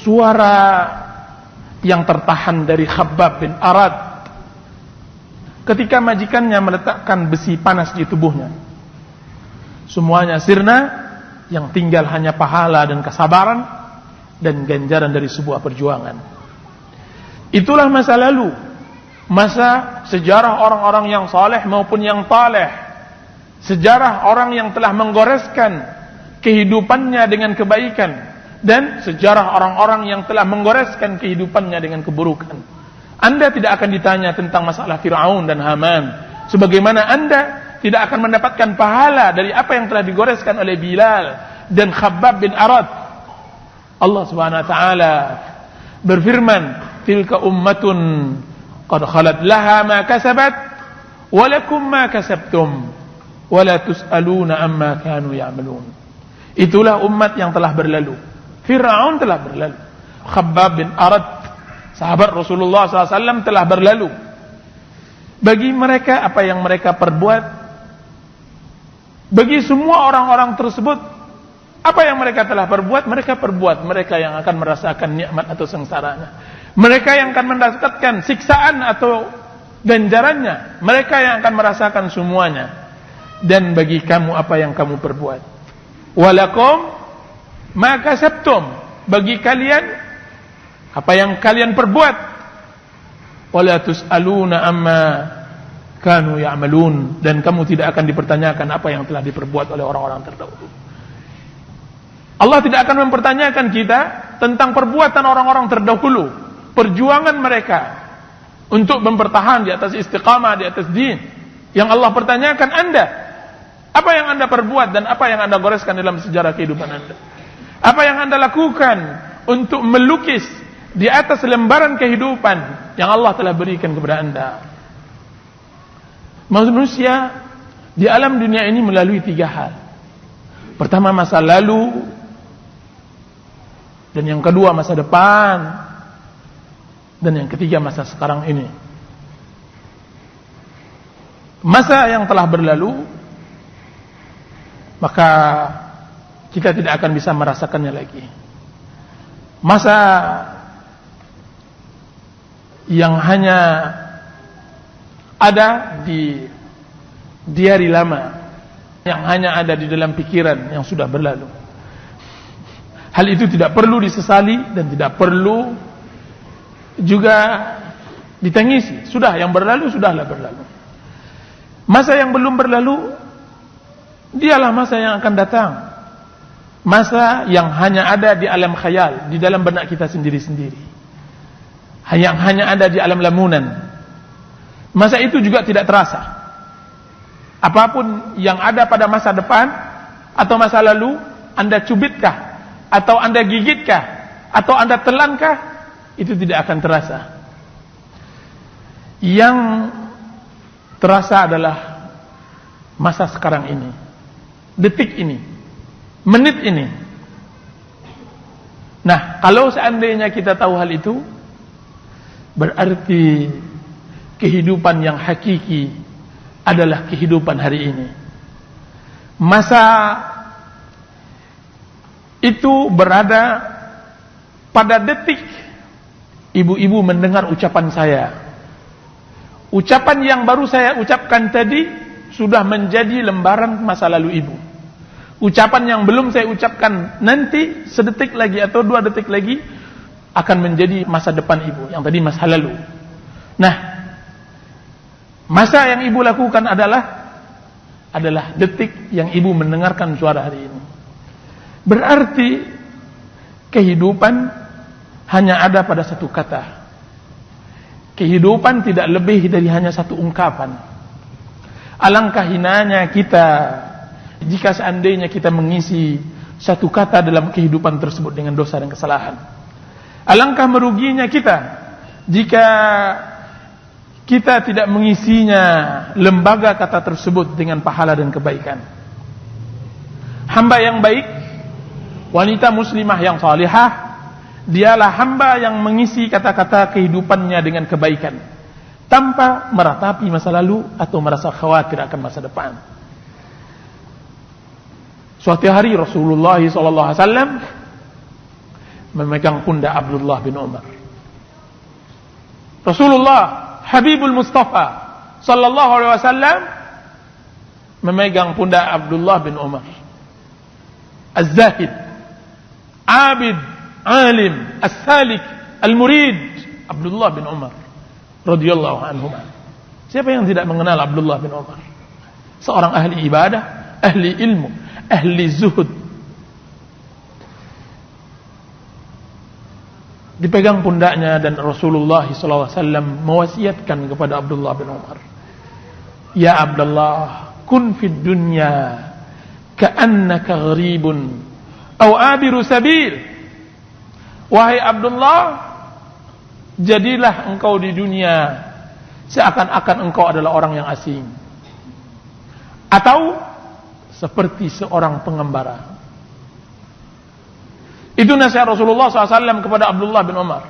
suara yang tertahan dari Khabbab bin Arad ketika majikannya meletakkan besi panas di tubuhnya? Semuanya sirna, yang tinggal hanya pahala dan kesabaran dan ganjaran dari sebuah perjuangan. Itulah masa lalu, masa sejarah orang-orang yang saleh maupun yang taleh, sejarah orang yang telah menggoreskan kehidupannya dengan kebaikan, dan sejarah orang-orang yang telah menggoreskan kehidupannya dengan keburukan. Anda tidak akan ditanya tentang masalah Fir'aun dan Haman, sebagaimana Anda tidak akan mendapatkan pahala dari apa yang telah digoreskan oleh Bilal dan Khabbab bin Arad. Allah Subhanahu wa taala berfirman, tilka ummatun qad khalat laha ma kasabat wa lakum ma kasabtum wa la tus'aluna amma kanu ya'malun. Itulah umat yang telah berlalu. Fir'aun telah berlalu, Khabbab bin Arad, sahabat Rasulullah SAW, telah berlalu. Bagi mereka apa yang mereka perbuat, bagi semua orang-orang tersebut apa yang mereka telah perbuat, mereka perbuat. Mereka yang akan merasakan nikmat atau sengsaranya, mereka yang akan mendapatkan siksaan atau ganjarannya, mereka yang akan merasakan semuanya. Dan bagi kamu apa yang kamu perbuat, walakum ma kasabtum, bagi kalian apa yang kalian perbuat, wala tus'aluna amma kanu ya'malun, dan kamu tidak akan dipertanyakan apa yang telah diperbuat oleh orang-orang terdahulu. Allah tidak akan mempertanyakan kita tentang perbuatan orang-orang terdahulu, perjuangan mereka untuk mempertahan di atas istiqamah, di atas din. Yang Allah pertanyakan Anda, apa yang Anda perbuat dan apa yang Anda goreskan dalam sejarah kehidupan Anda. Apa yang Anda lakukan untuk melukis di atas lembaran kehidupan yang Allah telah berikan kepada Anda. Manusia di alam dunia ini melalui 3 hal. Pertama, masa lalu, dan yang kedua masa depan, dan yang ketiga masa sekarang ini. Masa yang telah berlalu, maka kita tidak akan bisa merasakannya lagi. Masa yang hanya ada di diari lama, yang hanya ada di dalam pikiran yang sudah berlalu. Hal itu tidak perlu disesali dan tidak perlu juga ditangisi. Sudah, yang berlalu sudahlah berlalu. Masa yang belum berlalu, dialah masa yang akan datang. Masa yang hanya ada di alam khayal, di dalam benak kita sendiri-sendiri, yang hanya ada di alam lamunan. Masa itu juga tidak terasa. Apapun yang ada pada masa depan atau masa lalu, Anda cubitkah, atau Anda gigitkah, atau Anda telankah, itu tidak akan terasa. Yang terasa adalah masa sekarang ini, detik ini, menit ini. Nah, kalau seandainya kita tahu hal itu, berarti kehidupan yang hakiki adalah kehidupan hari ini. Masa itu berada pada detik ibu-ibu mendengar ucapan saya. Ucapan yang baru saya ucapkan tadi sudah menjadi lembaran masa lalu ibu. Ucapan yang belum saya ucapkan nanti sedetik lagi atau 2 detik lagi akan menjadi masa depan ibu, yang tadi masa lalu. Nah, masa yang ibu lakukan adalah detik yang ibu mendengarkan suara hari ini. Berarti kehidupan hanya ada pada satu kata. Kehidupan tidak lebih dari hanya satu ungkapan. Alangkah hinanya kita jika seandainya kita mengisi satu kata dalam kehidupan tersebut dengan dosa dan kesalahan. Alangkah meruginya kita jika kita tidak mengisinya lembaga kata tersebut dengan pahala dan kebaikan. Hamba yang baik, wanita muslimah yang salihah, dialah hamba yang mengisi kata-kata kehidupannya dengan kebaikan tanpa meratapi masa lalu atau merasa khawatir akan masa depan. Suatu hari Rasulullah SAW memegang pundak Abdullah bin Umar. Rasulullah Habibul Mustafa sallallahu alaihi wasallam memegang pundak Abdullah bin Umar. Az-Zahid, Abid, Alim, As-Salik, Al-Murid, Abdullah bin Umar radhiyallahu anhuma. Siapa yang tidak mengenal Abdullah bin Umar? Seorang ahli ibadah, ahli ilmu, ahli zuhud. Dipegang pundaknya dan Rasulullah SAW mewasiatkan kepada Abdullah bin Umar, ya Abdullah, kun fid dunya ka'annaka gharibun aw abiru sabil. Wahai Abdullah, jadilah engkau di dunia seakan-akan engkau adalah orang yang asing, atau seperti seorang pengembara. Itu nasihat Rasulullah SAW kepada Abdullah bin Umar.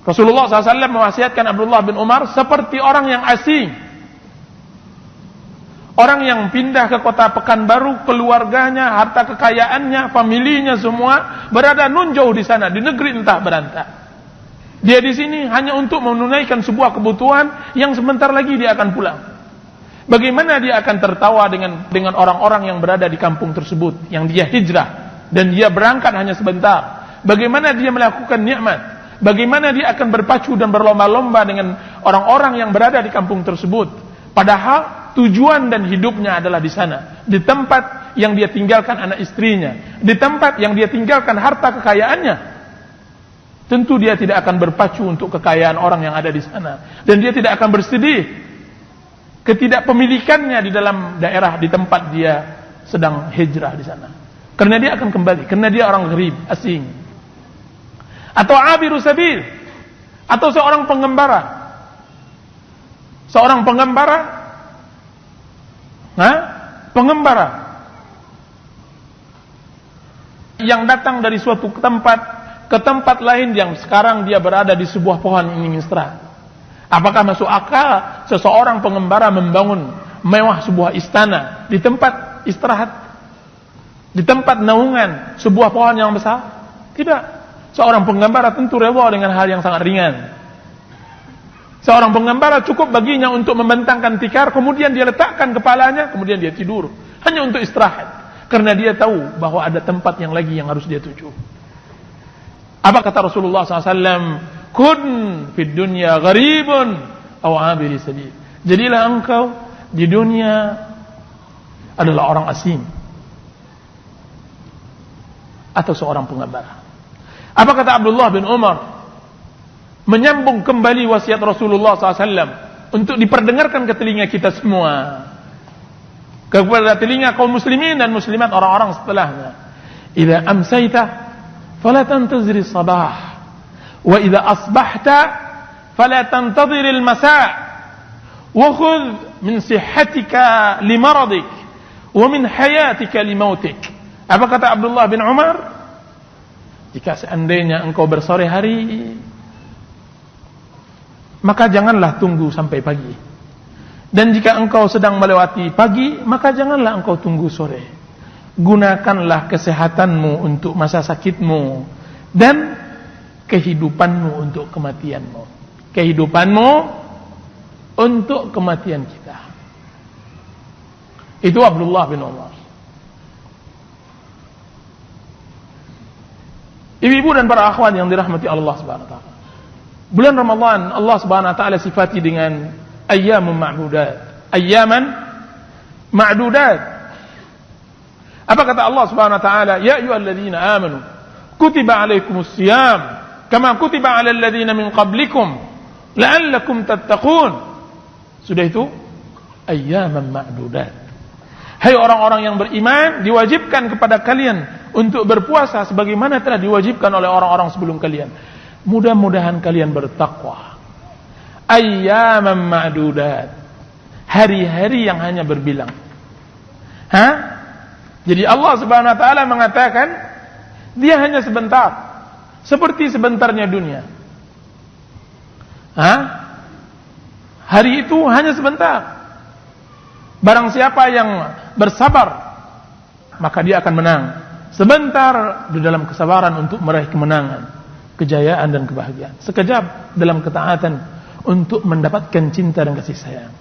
Rasulullah SAW mewasiatkan Abdullah bin Umar seperti orang yang asing, orang yang pindah ke kota Pekanbaru, keluarganya, harta kekayaannya, familinya semua berada nun jauh di sana, di negeri entah berantah. Dia di sini hanya untuk menunaikan sebuah kebutuhan yang sebentar lagi dia akan pulang. Bagaimana dia akan tertawa dengan orang-orang yang berada di kampung tersebut, yang dia hijrah dan dia berangkat hanya sebentar? Bagaimana dia melakukan nikmat? Bagaimana dia akan berpacu dan berlomba-lomba dengan orang-orang yang berada di kampung tersebut? Padahal tujuan dan hidupnya adalah di sana, di tempat yang dia tinggalkan anak istrinya, di tempat yang dia tinggalkan harta kekayaannya. Tentu dia tidak akan berpacu untuk kekayaan orang yang ada di sana, dan dia tidak akan bersedih ketidakpemilikannya di dalam daerah, di tempat dia sedang hijrah di sana. Karena dia akan kembali, karena dia orang gharib, asing. Atau abiru sabil, atau seorang pengembara. Seorang pengembara, pengembara yang datang dari suatu tempat ke tempat lain yang sekarang dia berada di sebuah pohon ingin istirahat. Apakah masuk akal seseorang pengembara membangun mewah sebuah istana di tempat istirahat, di tempat naungan sebuah pohon yang besar? Tidak. Seorang pengembara tentu rela dengan hal yang sangat ringan. Seorang pengembara cukup baginya untuk membentangkan tikar, kemudian dia letakkan kepalanya, kemudian dia tidur, hanya untuk istirahat, karena dia tahu bahwa ada tempat yang lagi yang harus dia tuju. Apa kata Rasulullah SAW? Kun fid dunya gharibun aw abiri sabil. Jadilah engkau di dunia adalah orang asing atau seorang pengembara. Apa kata Abdullah bin Umar? Menyambung kembali wasiat Rasulullah SAW untuk diperdengarkan ke telinga kita semua, kepada telinga kaum muslimin dan muslimat, orang-orang setelahnya. Idza amsayta fala tantazir as-sabah, wa idza asbahta fala tantazir al-masa', wa khudh min sihhatika li maradik wa min hayatika li mautik. Apa kata Abdullah bin Umar? Jika seandainya engkau bersore hari, maka janganlah tunggu sampai pagi. Dan jika engkau sedang melewati pagi, maka janganlah engkau tunggu sore. Gunakanlah kesehatanmu untuk masa sakitmu dan kehidupanmu untuk kematianmu. Kehidupanmu untuk kematian kita. Itu Abdullah bin Umar. Ibu-ibu dan para akhwat yang dirahmati Allah Subhanahu wa taala. Bulan Ramadan Allah Subhanahu wa taala sifati dengan ayyamun ma'dudat. Ayyaman ma'dudat. Apa kata Allah Subhanahu wa taala? Ya ayyuhalladzina amanu kutiba alaikumus shiyam kama kutiba alal ladzina min qablikum la'allakum tattaqun. Sudah itu ayyaman ma'dudat. Hai orang-orang yang beriman, diwajibkan kepada kalian untuk berpuasa sebagaimana telah diwajibkan oleh orang-orang sebelum kalian. Mudah-mudahan kalian bertakwa. Ayyaman ma'dudat. Hari-hari yang hanya berbilang. Jadi Allah Subhanahu wa taala mengatakan dia hanya sebentar. Seperti sebentarnya dunia. Hari itu hanya sebentar. Barang siapa yang bersabar, maka dia akan menang. Sebentar di dalam kesabaran untuk meraih kemenangan, kejayaan dan kebahagiaan. Sekejap dalam ketaatan untuk mendapatkan cinta dan kasih sayang.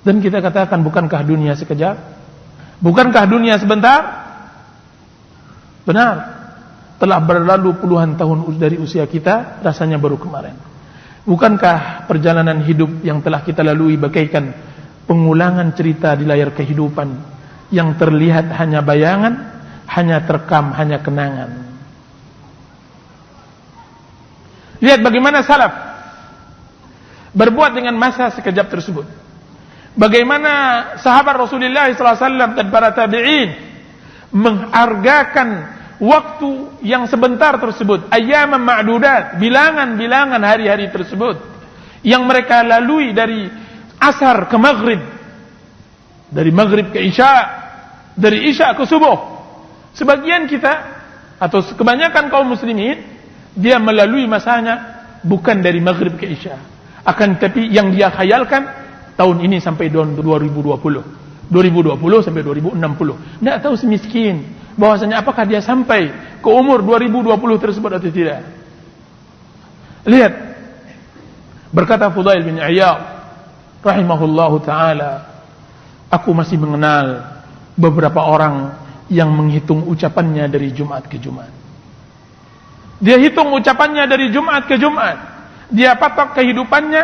Dan kita katakan, bukankah dunia sekejap? Bukankah dunia sebentar? Benar. Telah berlalu puluhan tahun dari usia kita, rasanya baru kemarin. Bukankah perjalanan hidup yang telah kita lalui bagaikan pengulangan cerita di layar kehidupan yang terlihat hanya bayangan, hanya terekam, hanya kenangan. Lihat bagaimana salaf berbuat dengan masa sekejap tersebut. Bagaimana sahabat Rasulullah SAW dan para tabi'in menghargakan waktu yang sebentar tersebut, ayyaman ma'dudat, bilangan-bilangan hari-hari tersebut yang mereka lalui dari asar ke maghrib, dari maghrib ke isya, dari isya ke subuh. Sebagian kita atau kebanyakan kaum muslimin, dia melalui masanya bukan dari maghrib ke isya, akan tetapi yang dia khayalkan tahun ini sampai 2020 sampai 2060. Tidak tahu semiskin bahwasanya apakah dia sampai ke umur 2020 tersebut atau tidak. Lihat, berkata Fudail bin Iyad rahimahullahu taala, aku masih mengenal beberapa orang yang menghitung ucapannya dari Jumat ke Jumat. Dia hitung ucapannya dari Jumat ke Jumat. Dia patok kehidupannya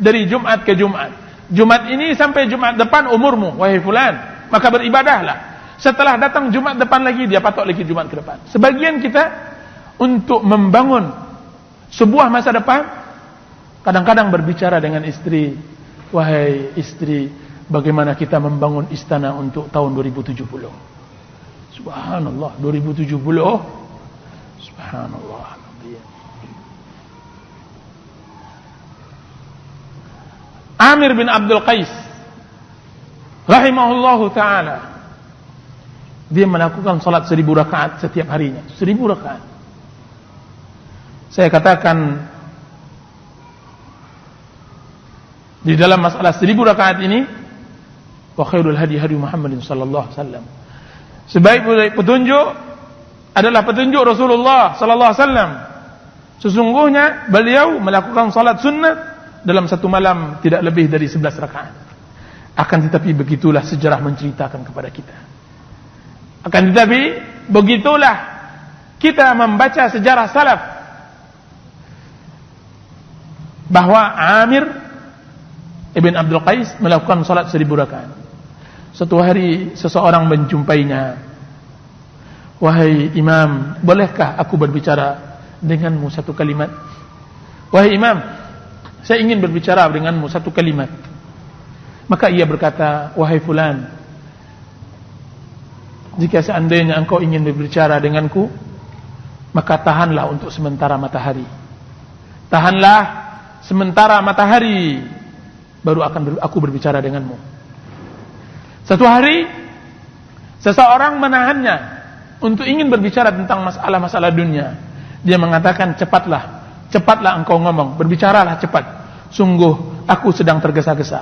dari Jumat ke Jumat. Jumat ini sampai Jumat depan umurmu, wahai fulan, maka beribadahlah. Setelah datang Jumat depan lagi, dia patok lagi Jumat ke depan. Sebagian kita untuk membangun sebuah masa depan, kadang-kadang berbicara dengan istri, wahai istri, bagaimana kita membangun istana untuk tahun 2070. Subhanallah, 2070. Subhanallah. Amir bin Abdul Qais rahimahullahu ta'ala, dia melakukan salat 1000 rakaat setiap harinya. 1000 rakaat. Saya katakan di dalam masalah 1000 rakaat ini, wa khairul hadi hadi Muhammadin sallallahu alaihi wasallam, sebaik petunjuk adalah petunjuk Rasulullah sallallahu alaihi wasallam. Sesungguhnya beliau melakukan salat sunnah dalam satu malam tidak lebih dari 11 rakaat. Akan tetapi begitulah sejarah menceritakan kepada kita. Akan tetapi begitulah kita membaca sejarah salaf, bahwa Amir ibn Abdul Qais melakukan salat 1000 rakaat. Suatu hari seseorang menjumpainya, wahai imam, bolehkah aku berbicara denganmu satu kalimat? Wahai imam, saya ingin berbicara denganmu satu kalimat. Maka ia berkata, wahai fulan, jika seandainya engkau ingin berbicara denganku, maka tahanlah untuk sementara matahari. Tahanlah sementara matahari, baru akan aku berbicara denganmu. Satu hari, seseorang menahannya untuk ingin berbicara tentang masalah-masalah dunia. Dia mengatakan, cepatlah engkau ngomong, berbicaralah cepat. Sungguh aku sedang tergesa-gesa.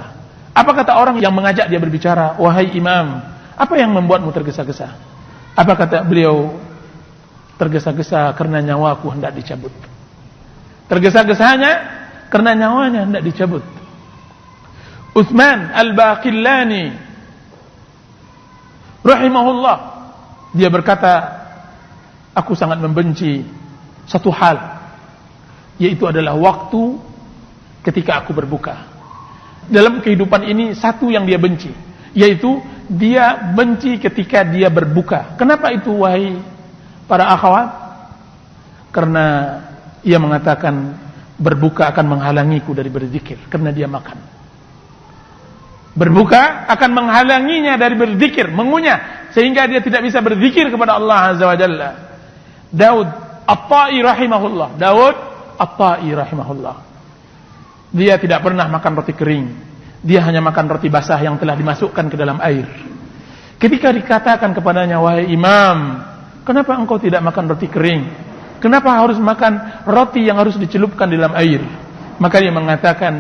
Apa kata orang yang mengajak dia berbicara? Wahai imam, apa yang membuatmu tergesa-gesa? Apa kata beliau? Tergesa-gesa karena nyawaku hendak dicabut. Tergesa-gesanya karena nyawanya hendak dicabut. Utsman Al-Baqillani rahimahullah, dia berkata, aku sangat membenci satu hal, yaitu adalah waktu ketika aku berbuka. Dalam kehidupan ini satu yang dia benci, yaitu dia benci ketika dia berbuka. Kenapa itu wahai para akhwat? Karena ia mengatakan berbuka akan menghalangiku dari berzikir, karena dia makan. Berbuka akan menghalanginya dari berzikir, mengunyah, sehingga dia tidak bisa berzikir kepada Allah Azza wa Jalla. Daud At-Tai rahimahullah, Daud At-Tai rahimahullah, dia tidak pernah makan roti kering. Dia hanya makan roti basah yang telah dimasukkan ke dalam air. Ketika dikatakan kepadanya, wahai imam, kenapa engkau tidak makan roti kering? Kenapa harus makan roti yang harus dicelupkan di dalam air? Maka dia mengatakan,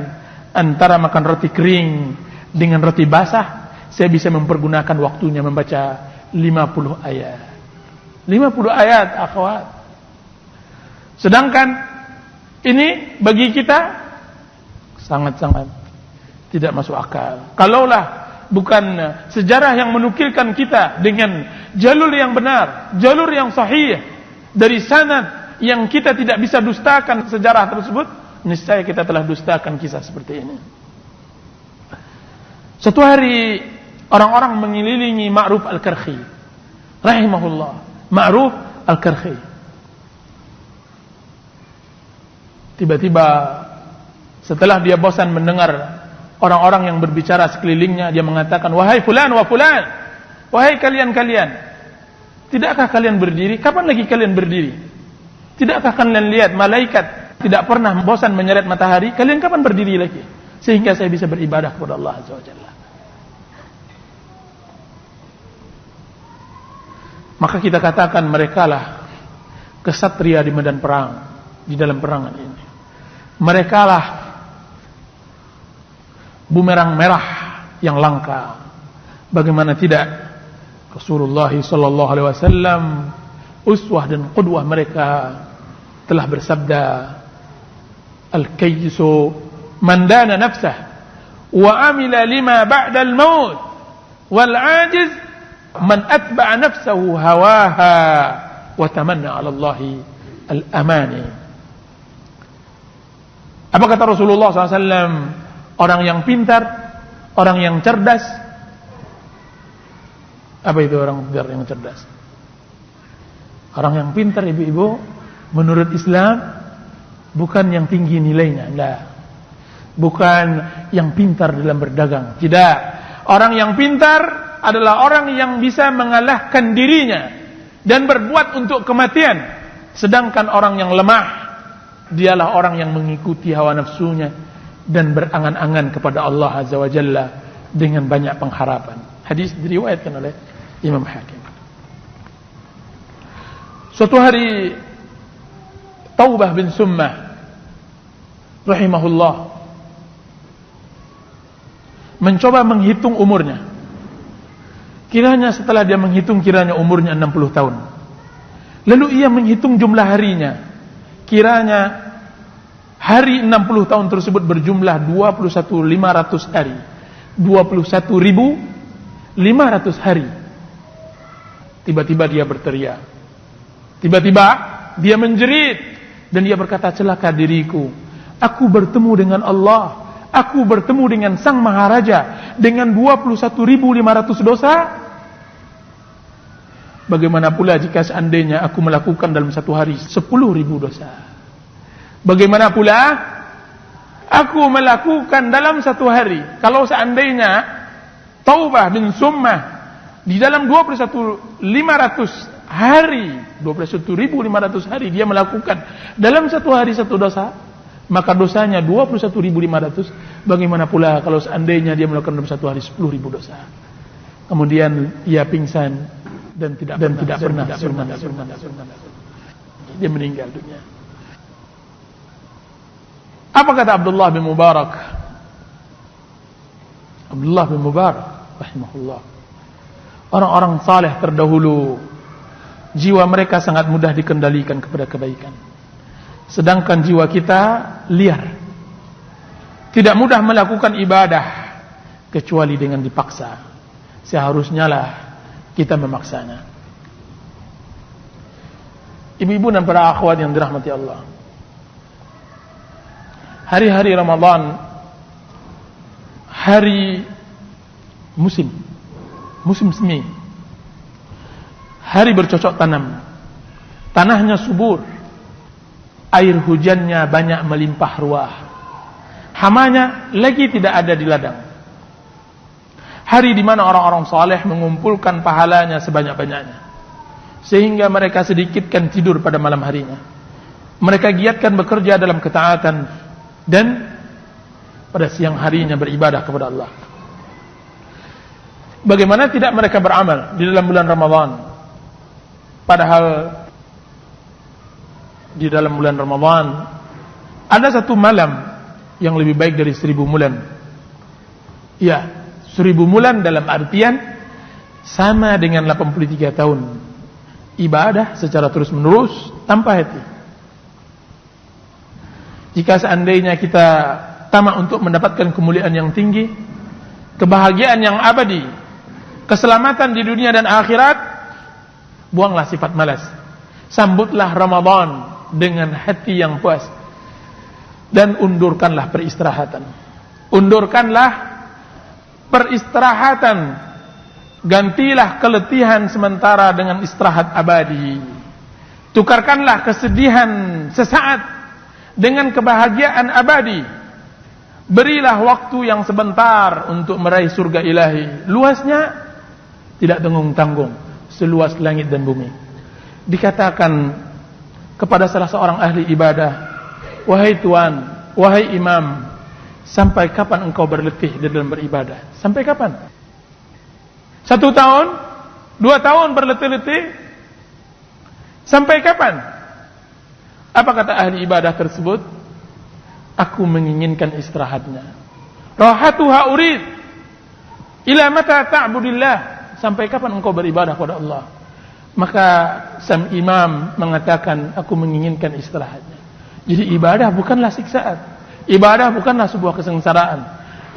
antara makan roti kering dengan roti basah, saya bisa mempergunakan waktunya membaca 50 ayat. 50 ayat, akhwat. Sedangkan ini bagi kita sangat-sangat tidak masuk akal. Kalaulah bukan sejarah yang menukilkan kita dengan jalur yang benar, jalur yang sahih, dari sanad yang kita tidak bisa dustakan sejarah tersebut, niscaya kita telah dustakan kisah seperti ini. Suatu hari orang-orang mengelilingi Ma'ruf Al-Karkhi rahimahullah. Ma'ruf Al-Karkhi tiba-tiba setelah dia bosan mendengar orang-orang yang berbicara sekelilingnya, dia mengatakan, wahai fulan wa fulan, wahai kalian-kalian, tidakkah kalian berdiri? Kapan lagi kalian berdiri? Tidakkah kalian lihat malaikat tidak pernah bosan menyeret matahari? Kalian kapan berdiri lagi? Sehingga saya bisa beribadah kepada Allah Azza wa Jalla. Maka kita katakan merekalah kesatria di medan perang, di dalam perangan ini. Merekalah bumerang merah yang langka. Bagaimana tidak, Rasulullah sallallahu alaihi wasallam, uswah dan qudwah mereka, telah bersabda, al-kayyisu man dana nafsah wa amila lima ba'da al-maut, wal ajiz man atba'a nafsahu hawaha wa tamanna 'ala Allah al-amani. Apa kata Rasulullah SAW? Orang yang pintar, orang yang cerdas. Apa itu orang pintar yang cerdas? Orang yang pintar, ibu-ibu, menurut Islam bukan yang tinggi nilainya, enggak. Bukan yang pintar dalam berdagang, tidak. Orang yang pintar adalah orang yang bisa mengalahkan dirinya dan berbuat untuk kematian. Sedangkan orang yang lemah, dialah orang yang mengikuti hawa nafsunya dan berangan-angan kepada Allah Azza wa Jalla dengan banyak pengharapan. Hadis diriwayatkan oleh Imam Hakim. Suatu hari Taubah bin Summah rahimahullah mencoba menghitung umurnya. Kiranya setelah dia menghitung, kiranya umurnya 60 tahun. Lalu ia menghitung jumlah harinya. Kiranya hari 60 tahun tersebut berjumlah 21.500 hari. 21.500 hari. Tiba-tiba dia berteriak. Tiba-tiba dia menjerit. Dan dia berkata, celaka diriku. Aku bertemu dengan Allah. Aku bertemu dengan Sang Maharaja dengan 21.500 dosa. Bagaimana pula jika seandainya aku melakukan dalam satu hari 10.000 dosa? Bagaimana pula aku melakukan dalam satu hari, kalau seandainya Taubah bin Summah di dalam 21.500 hari, 21.500 hari dia melakukan dalam satu hari satu dosa, maka dosanya 21.500. Bagaimana pula kalau seandainya dia melakukan dalam satu hari 10.000 dosa? Kemudian ia pingsan dan tidak pernah. Dia meninggal dunia. Apa kata Abdullah bin Mubarak Abdullah bin Mubarak rahimahullah. Orang-orang saleh terdahulu, jiwa mereka sangat mudah dikendalikan kepada kebaikan. Sedangkan jiwa kita liar, tidak mudah melakukan ibadah kecuali dengan dipaksa. Seharusnya lah kita memaksanya. Ibu-ibu dan para akhwat yang dirahmati Allah, hari-hari Ramadan, hari musim semi, hari bercocok tanam, tanahnya subur, air hujannya banyak melimpah ruah, hamanya lagi tidak ada di ladang. Hari di mana orang-orang saleh mengumpulkan pahalanya sebanyak-banyaknya, sehingga mereka sedikitkan tidur pada malam harinya. Mereka giatkan bekerja dalam ketaatan, dan pada siang harinya beribadah kepada Allah. Bagaimana tidak mereka beramal di dalam bulan Ramadan? Padahal di dalam bulan Ramadan ada satu malam yang lebih baik dari 1000 bulan. Ya, 1000 bulan dalam artian sama dengan 83 tahun ibadah secara terus-menerus tanpa henti. Jika seandainya kita tamak untuk mendapatkan kemuliaan yang tinggi, kebahagiaan yang abadi, keselamatan di dunia dan akhirat, buanglah sifat malas. Sambutlah Ramadan dengan hati yang puas, dan undurkanlah peristirahatan. Undurkanlah peristirahatan, gantilah keletihan sementara dengan istirahat abadi. Tukarkanlah kesedihan sesaat dengan kebahagiaan abadi. Berilah waktu yang sebentar untuk meraih surga ilahi. Luasnya tidak tanggung-tanggung, seluas langit dan bumi. Dikatakan kepada salah seorang ahli ibadah, "Wahai Tuan, wahai Imam, sampai kapan engkau berletih di dalam beribadah? Sampai kapan? 1 tahun? 2 tahun berletih-letih? Sampai kapan?" Apa kata ahli ibadah tersebut? "Aku menginginkan istirahatnya. Rahatuha urid. Ila mata ta'budillah." Sampai kapan engkau beribadah kepada Allah? Maka sang imam mengatakan, "Aku menginginkan istirahatnya." Jadi ibadah bukanlah siksaan. Ibadah bukanlah sebuah kesengsaraan.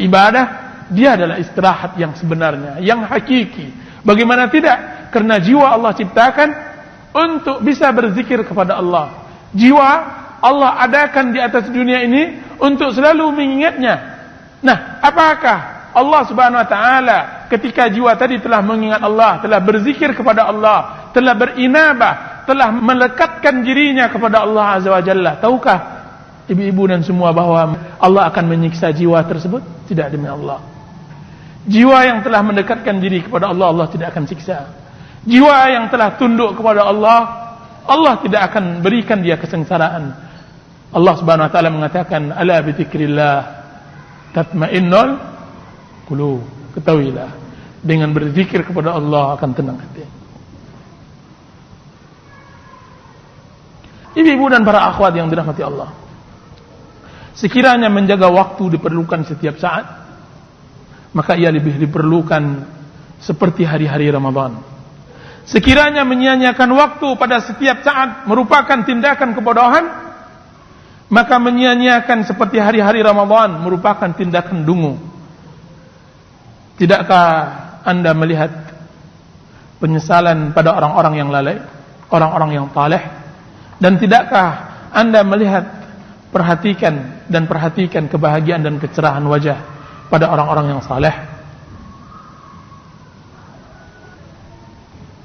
Ibadah, dia adalah istirahat yang sebenarnya, yang hakiki. Bagaimana tidak? Karena jiwa Allah ciptakan untuk bisa berzikir kepada Allah. Jiwa Allah adakan di atas dunia ini untuk selalu mengingatnya. Nah, apakah Allah Subhanahu wa taala ketika jiwa tadi telah mengingat Allah, telah berzikir kepada Allah, telah berinabah, telah melekatkan dirinya kepada Allah Azza wa Jalla? Tahukah ibu-ibu dan semua bahwa Allah akan menyiksa jiwa tersebut? Tidak, demi Allah. Jiwa yang telah mendekatkan diri kepada Allah, Allah tidak akan siksa. Jiwa yang telah tunduk kepada Allah, Allah tidak akan berikan dia kesengsaraan. Allah Subhanahu wa taala mengatakan, "Ala bi dzikrillah tatma'innul qulub." Ketahuilah, dengan berzikir kepada Allah akan tenang hati. Ibu-ibu dan para akhwat yang dirahmati Allah, sekiranya menjaga waktu diperlukan setiap saat, maka ia lebih diperlukan seperti hari-hari Ramadan. Sekiranya menyia-nyiakan waktu pada setiap saat merupakan tindakan kebodohan, maka menyia-nyiakan seperti hari-hari Ramadan merupakan tindakan dungu. Tidakkah Anda melihat penyesalan pada orang-orang yang lalai, orang-orang yang taleh? Dan tidakkah Anda melihat, perhatikan kebahagiaan dan kecerahan wajah pada orang-orang yang saleh?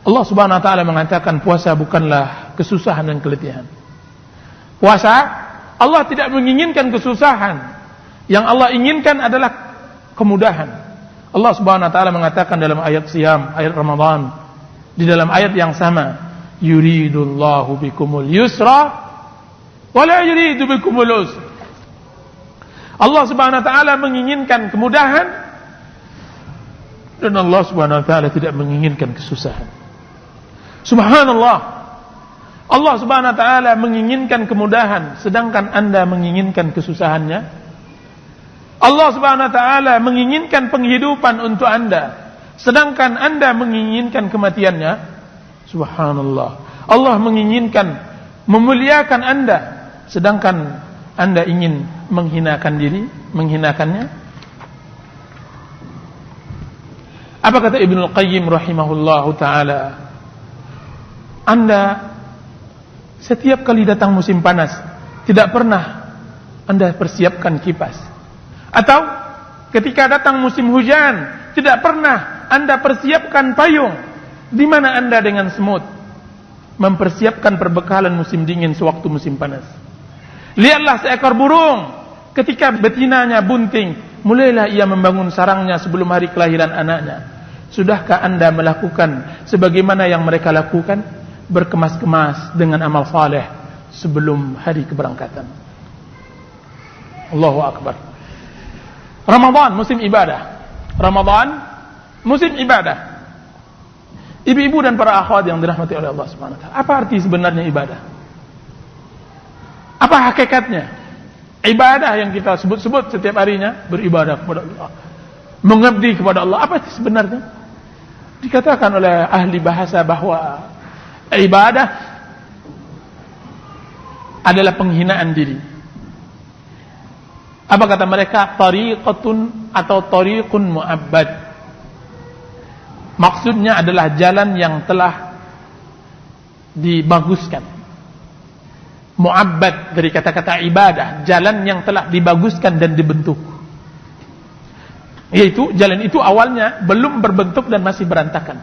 Allah Subhanahu wa taala mengatakan puasa bukanlah kesusahan dan keletihan. Puasa, Allah tidak menginginkan kesusahan. Yang Allah inginkan adalah kemudahan. Allah Subhanahu wa taala mengatakan dalam ayat Siyam, ayat Ramadan, di dalam ayat yang sama, yuridullahu bikumul yusra wa la yuridu bikumul usra. Allah Subhanahu wa taala menginginkan kemudahan, dan Allah Subhanahu wa taala tidak menginginkan kesusahan. Subhanallah. Allah Subhanahu wa taala menginginkan kemudahan, sedangkan Anda menginginkan kesusahannya. Allah Subhanahu wa taala menginginkan penghidupan untuk Anda, sedangkan Anda menginginkan kematiannya. Subhanallah. Allah menginginkan memuliakan Anda, sedangkan Anda ingin menghinakan diri, menghinakannya. Apa kata Ibnul Qayyim rahimahullahu taala? Anda setiap kali datang musim panas tidak pernah Anda persiapkan kipas, atau ketika datang musim hujan tidak pernah Anda persiapkan payung. Di mana Anda dengan semut mempersiapkan perbekalan musim dingin sewaktu musim panas? Lihatlah seekor burung, ketika betinanya bunting, mulailah ia membangun sarangnya sebelum hari kelahiran anaknya. Sudahkah Anda melakukan sebagaimana yang mereka lakukan? Berkemas-kemas dengan amal saleh sebelum hari keberangkatan. Allahu Akbar. Ramadan musim ibadah. Ramadan musim ibadah. Ibu-ibu dan para akhwat yang dirahmati oleh Allah Subhanahu wa taala, apa arti sebenarnya ibadah? Apa hakikatnya? Ibadah yang kita sebut-sebut setiap harinya, beribadah kepada Allah, mengabdi kepada Allah, apa itu sebenarnya? Dikatakan oleh ahli bahasa bahwa ibadah adalah penghinaan diri. Apa kata mereka? Tariqatun atau tariqun mu'abbad. Maksudnya adalah jalan yang telah dibaguskan. Mu'abbad dari kata-kata ibadah, jalan yang telah dibaguskan dan dibentuk. Yaitu jalan itu awalnya belum berbentuk dan masih berantakan.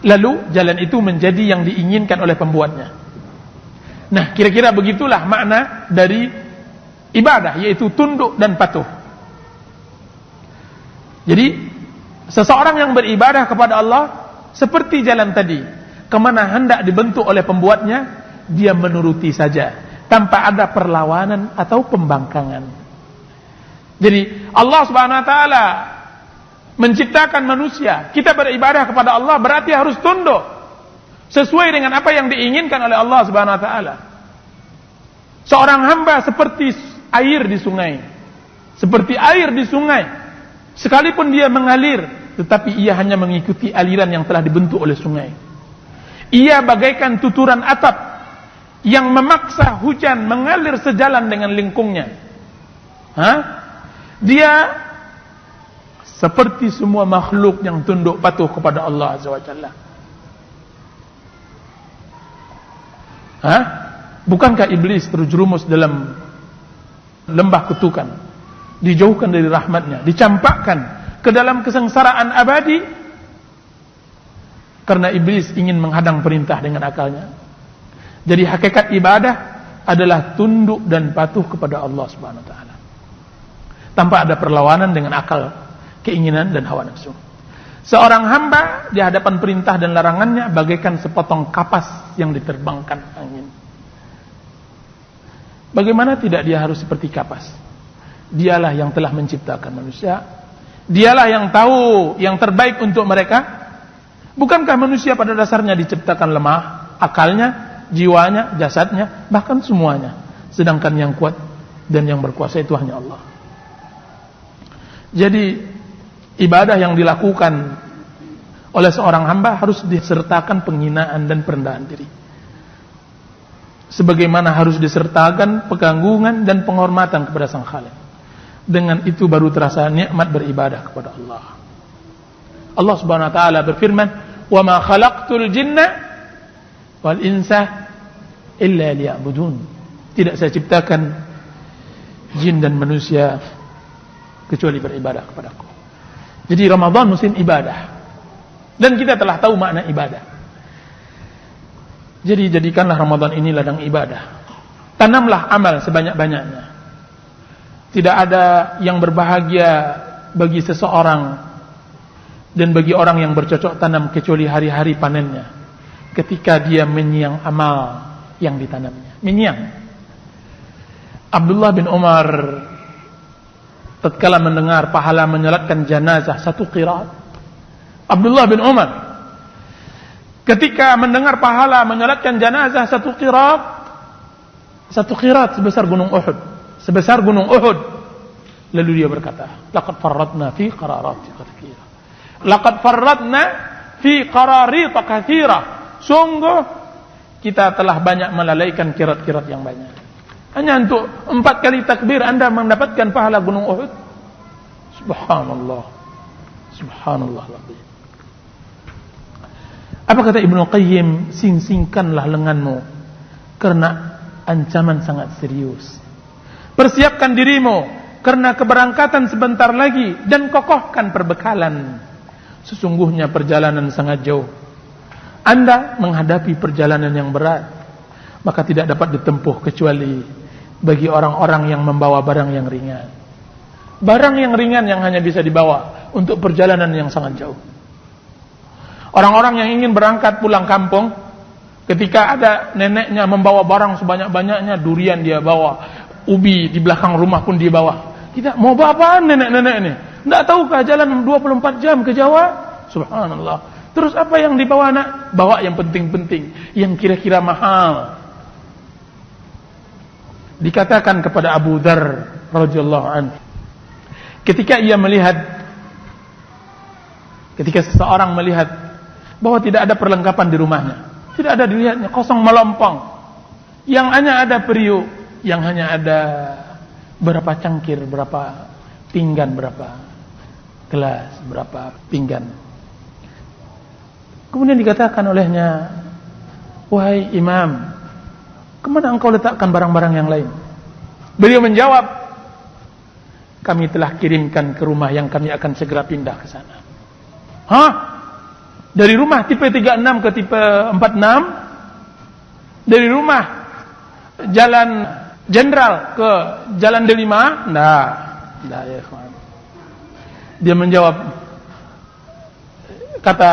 Lalu jalan itu menjadi yang diinginkan oleh pembuatnya. Nah, kira-kira begitulah makna dari ibadah, yaitu tunduk dan patuh. Jadi seseorang yang beribadah kepada Allah seperti jalan tadi, kemana hendak dibentuk oleh pembuatnya, dia menuruti saja tanpa ada perlawanan atau pembangkangan. Jadi Allah Subhanahu wa taala menciptakan manusia, kita beribadah kepada Allah berarti harus tunduk sesuai dengan apa yang diinginkan oleh Allah Subhanahu wa taala. Seorang hamba seperti air di sungai, seperti air di sungai, sekalipun dia mengalir, tetapi ia hanya mengikuti aliran yang telah dibentuk oleh sungai. Ia bagaikan tuturan atap yang memaksa hujan mengalir sejalan dengan lingkungnya. Dia seperti semua makhluk yang tunduk patuh kepada Allah Azza wa Jalla. Bukankah iblis terjerumus dalam lembah kutukan, dijauhkan dari rahmatnya, dicampakkan ke dalam kesengsaraan abadi karena iblis ingin menghadang perintah dengan akalnya? Jadi hakikat ibadah adalah tunduk dan patuh kepada Allah Subhanahu wa taala, tanpa ada perlawanan dengan akal, keinginan dan hawa nafsu. Seorang hamba di hadapan perintah dan larangannya bagaikan sepotong kapas yang diterbangkan angin. Bagaimana tidak dia harus seperti kapas? Dialah yang telah menciptakan manusia. Dialah yang tahu yang terbaik untuk mereka. Bukankah manusia pada dasarnya diciptakan lemah, akalnya, jiwanya, jasadnya, bahkan semuanya. Sedangkan yang kuat dan yang berkuasa itu hanya Allah. Jadi ibadah yang dilakukan oleh seorang hamba harus disertakan penghinaan dan perendahan diri, sebagaimana harus disertakan pengagungan dan penghormatan kepada Sang Khalik. Dengan itu baru terasa nikmat beribadah kepada Allah. Allah Subhanahu wa taala berfirman, "Wa ma khalaqtul jinna wal insa illa liya'budun." Tidak saya ciptakan jin dan manusia kecuali beribadah kepadaku. Jadi Ramadan musim ibadah, dan kita telah tahu makna ibadah. Jadi jadikanlah Ramadan ini ladang ibadah. Tanamlah amal sebanyak-banyaknya. Tidak ada yang berbahagia bagi seseorang dan bagi orang yang bercocok tanam kecuali hari-hari panennya, ketika dia menyiang amal yang ditanamnya. Menyiang. Abdullah bin Umar tatkala mendengar pahala menyolatkan jenazah satu qiraat. Abdullah bin Umar ketika mendengar pahala menyolatkan jenazah satu qiraat sebesar gunung Uhud. Sebesar gunung Uhud. Lalu dia berkata, laqad farratna fi qararati katsira. Laqad farratna fi qararita katsira. Sungguh kita telah banyak melalaikan kirat-kirat yang banyak. Hanya untuk 4 kali takbir Anda mendapatkan pahala gunung Uhud. Subhanallah. Subhanallah. Apa kata Ibnu Qayyim? Sing-singkanlah lenganmu, karena ancaman sangat serius. Persiapkan dirimu, karena keberangkatan sebentar lagi, dan kokohkan perbekalan. Sesungguhnya perjalanan sangat jauh. Anda menghadapi perjalanan yang berat, maka tidak dapat ditempuh kecuali bagi orang-orang yang membawa barang yang ringan. Barang yang ringan yang hanya bisa dibawa untuk perjalanan yang sangat jauh. Orang-orang yang ingin berangkat pulang kampung, ketika ada neneknya membawa barang sebanyak-banyaknya, durian dia bawa, ubi di belakang rumah pun dia bawa. Kita mau bawa apaan nenek-nenek ini? Tidak tahukah jalan 24 jam ke Jawa? Subhanallah. Terus apa yang dibawa anak? Bawa yang penting-penting, yang kira-kira mahal. Dikatakan kepada Abu Dzar radhiyallahu anhu, ketika seseorang melihat bahwa tidak ada perlengkapan di rumahnya, tidak ada dilihatnya, kosong melompong, yang hanya ada periuk, yang hanya ada berapa cangkir, berapa pinggan, berapa gelas, berapa pinggan. Kemudian dikatakan olehnya, wahai imam, kemana engkau letakkan barang-barang yang lain? Beliau menjawab, kami telah kirimkan ke rumah yang kami akan segera pindah ke sana. Hah? Dari rumah tipe 36 ke tipe 46? Dari rumah Jalan Jenderal ke Jalan Delima? Nah, ya kawan. Dia menjawab, kata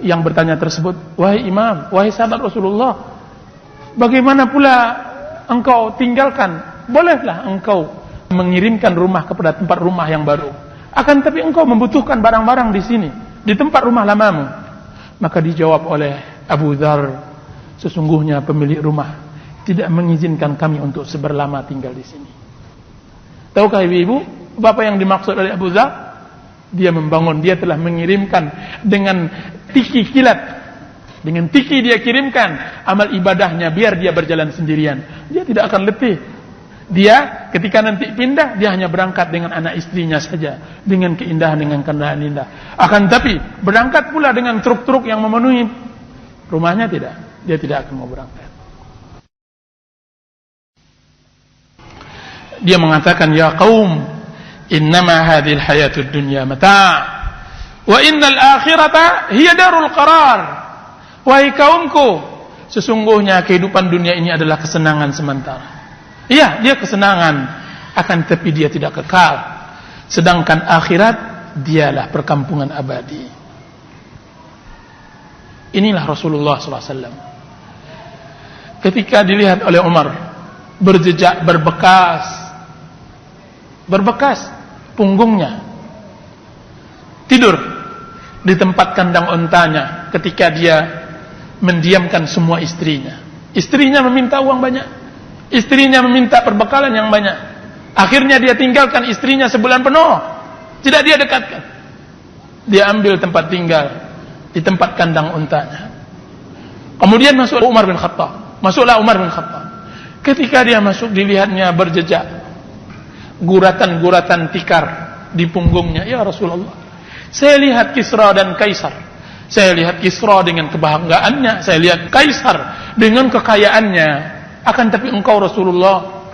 yang bertanya tersebut, wahai imam, wahai sahabat Rasulullah, bagaimana pula engkau tinggalkan? Bolehlah engkau mengirimkan rumah kepada tempat rumah yang baru. Akan tapi engkau membutuhkan barang-barang di sini, di tempat rumah lamamu. Maka dijawab oleh Abu Dzar, sesungguhnya pemilik rumah tidak mengizinkan kami untuk seberlama tinggal di sini. Tahukah ibu-ibu, apa yang dimaksud oleh Abu Dzar? Dia membangun, dia telah mengirimkan dengan tiki kilat. Dengan tiki dia kirimkan amal ibadahnya biar dia berjalan sendirian. Dia tidak akan letih. Dia ketika nanti pindah, dia hanya berangkat dengan anak istrinya saja, dengan keindahan, dengan kendaraan indah. Akan tapi berangkat pula dengan truk-truk yang memenuhi rumahnya, tidak. Dia tidak akan mau berangkat. Dia mengatakan, ya qaum, innama hadhil hayatud dunya mata' wa innal akhirata hiya darul qarar. Wahai kaumku, sesungguhnya kehidupan dunia ini adalah kesenangan sementara. Iya, dia kesenangan, akan tapi dia tidak kekal. Sedangkan akhirat, dialah perkampungan abadi. Inilah Rasulullah SAW. Ketika dilihat oleh Umar, berjejak, berbekas punggungnya, tidur di tempat kandang ontanya ketika dia mendiamkan semua istrinya. Istrinya meminta uang banyak, istrinya meminta perbekalan yang banyak. Akhirnya dia tinggalkan istrinya sebulan penuh, tidak dia dekatkan. Dia ambil tempat tinggal di tempat kandang untanya. Kemudian masuk Umar bin Khattab. Masuklah Umar bin Khattab. Ketika dia masuk, dilihatnya berjejak guratan-guratan tikar di punggungnya. Ya Rasulullah, saya lihat Kisra dan Kaisar. Saya lihat Kisra dengan kebanggaannya, saya lihat Kaisar dengan kekayaannya. Akan tapi engkau Rasulullah,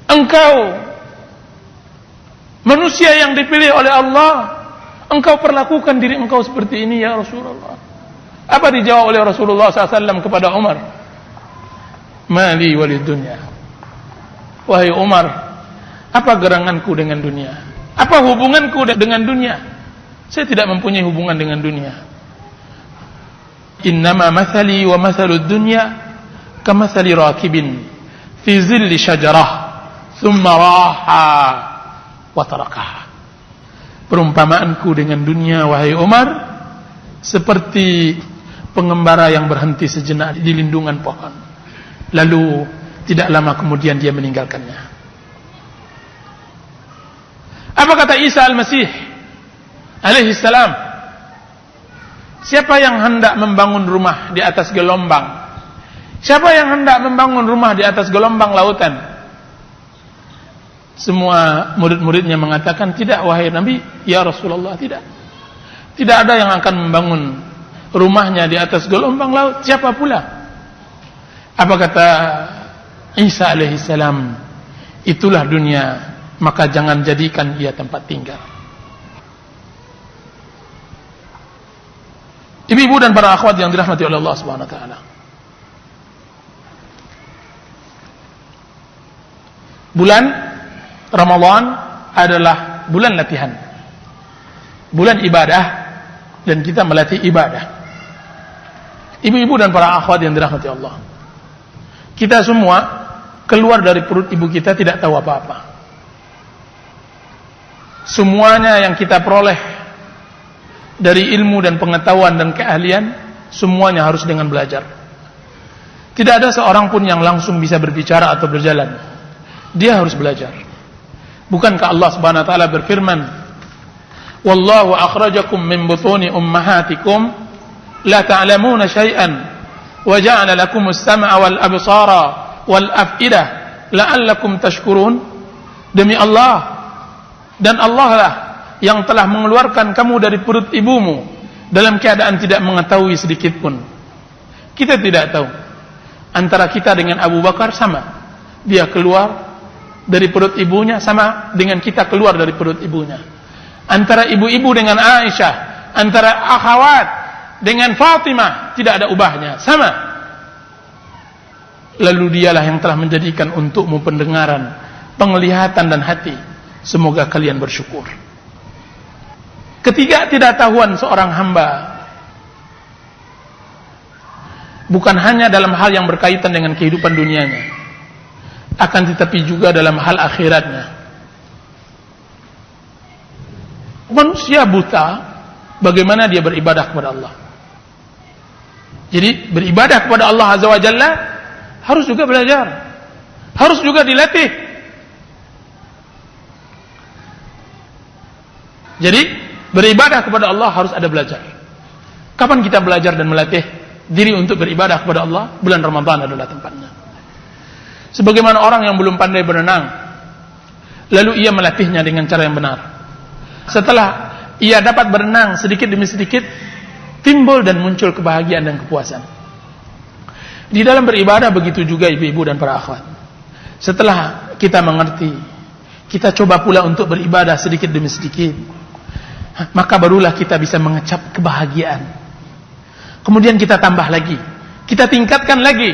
engkau manusia yang dipilih oleh Allah, engkau perlakukan diri engkau seperti ini ya Rasulullah. Apa dijawab oleh Rasulullah SAW kepada Umar? Mali walid dunya. Wahai Umar, apa geranganku dengan dunia? Apa hubunganku dengan dunia? Saya tidak mempunyai hubungan dengan dunia. Innama mathali wa mathalud dunya kamathali rakibin fi zilli syajarah thumma raha wa tarakaha. Perumpamaanku dengan dunia, wahai Umar, seperti pengembara yang berhenti sejenak di lindungan pohon, lalu tidak lama kemudian dia meninggalkannya. Isa al-Masih alaihi salam, siapa yang hendak membangun rumah di atas gelombang? Siapa yang hendak membangun rumah di atas gelombang lautan? Semua murid-muridnya mengatakan, tidak wahai Nabi, ya Rasulullah, tidak. Tidak ada yang akan membangun rumahnya di atas gelombang laut. Siapa pula? Apa kata Isa alaihi salam? Itulah dunia, maka jangan jadikan ia tempat tinggal. Ibu-ibu dan para akhwat yang dirahmati oleh Allah Subhanahu wa taala. Bulan Ramadan adalah bulan latihan, bulan ibadah, dan kita melatih ibadah. Ibu-ibu dan para akhwat yang dirahmati Allah, kita semua keluar dari perut ibu kita tidak tahu apa-apa. Semuanya yang kita peroleh dari ilmu dan pengetahuan dan keahlian, semuanya harus dengan belajar. Tidak ada seorang pun yang langsung bisa berbicara atau berjalan. Dia harus belajar. Bukankah Allah Subhanahu wa taala berfirman, "Wallahu akhrajakum min butuni ummahatikum la ta'lamuna syai'an wa ja'ala lakumus sam'a wal absara wal af'idah la'allakum tashkurun." Demi Allah, dan Allah lah yang telah mengeluarkan kamu dari perut ibumu dalam keadaan tidak mengetahui sedikit pun. Kita tidak tahu. Antara kita dengan Abu Bakar sama. Dia keluar dari perut ibunya sama dengan kita keluar dari perut ibunya. Antara ibu-ibu dengan Aisyah, antara akhwat dengan Fatimah tidak ada ubahnya, sama. Lalu dialah yang telah menjadikan untukmu pendengaran, penglihatan dan hati. Semoga kalian bersyukur. Ketidaktahuan seorang hamba bukan hanya dalam hal yang berkaitan dengan kehidupan dunianya, akan tetapi juga dalam hal akhiratnya. Manusia buta, bagaimana dia beribadah kepada Allah? Jadi beribadah kepada Allah Azza wa Jalla harus juga belajar, harus juga dilatih. Jadi beribadah kepada Allah harus ada belajar. Kapan kita belajar dan melatih diri untuk beribadah kepada Allah? Bulan Ramadan adalah tempatnya. Sebagaimana orang yang belum pandai berenang, lalu ia melatihnya dengan cara yang benar. Setelah ia dapat berenang sedikit demi sedikit, timbul dan muncul kebahagiaan dan kepuasan. Di dalam beribadah begitu juga ibu-ibu dan para akhwat. Setelah kita mengerti, kita coba pula untuk beribadah sedikit demi sedikit, maka barulah kita bisa mengecap kebahagiaan. Kemudian kita tambah lagi, kita tingkatkan lagi,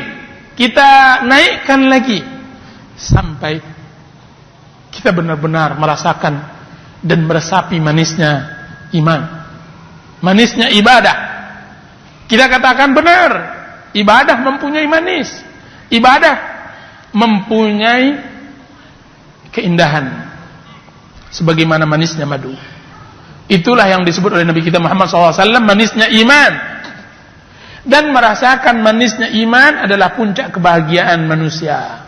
kita naikkan lagi, sampai kita benar-benar merasakan dan meresapi manisnya iman, manisnya ibadah. Kita katakan benar, ibadah mempunyai manis, ibadah mempunyai keindahan sebagaimana manisnya madu. Itulah yang disebut oleh Nabi kita Muhammad SAW manisnya iman. Dan merasakan manisnya iman adalah puncak kebahagiaan manusia.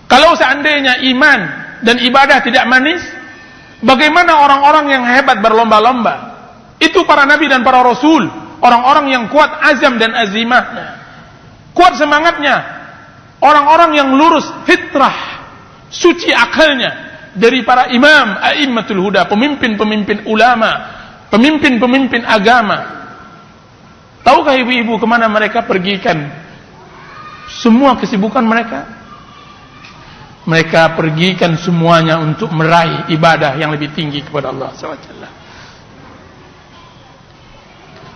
Kalau seandainya iman dan ibadah tidak manis, bagaimana orang-orang yang hebat berlomba-lomba? Itu para nabi dan para rasul, orang-orang yang kuat azam dan azimahnya, kuat semangatnya, orang-orang yang lurus fitrah, suci akalnya, dari para imam, a'immatul huda, pemimpin-pemimpin ulama, pemimpin-pemimpin agama. Tahukah ibu-ibu kemana mereka pergikan semua kesibukan mereka? Mereka pergikan semuanya untuk meraih ibadah yang lebih tinggi kepada Allah SWT.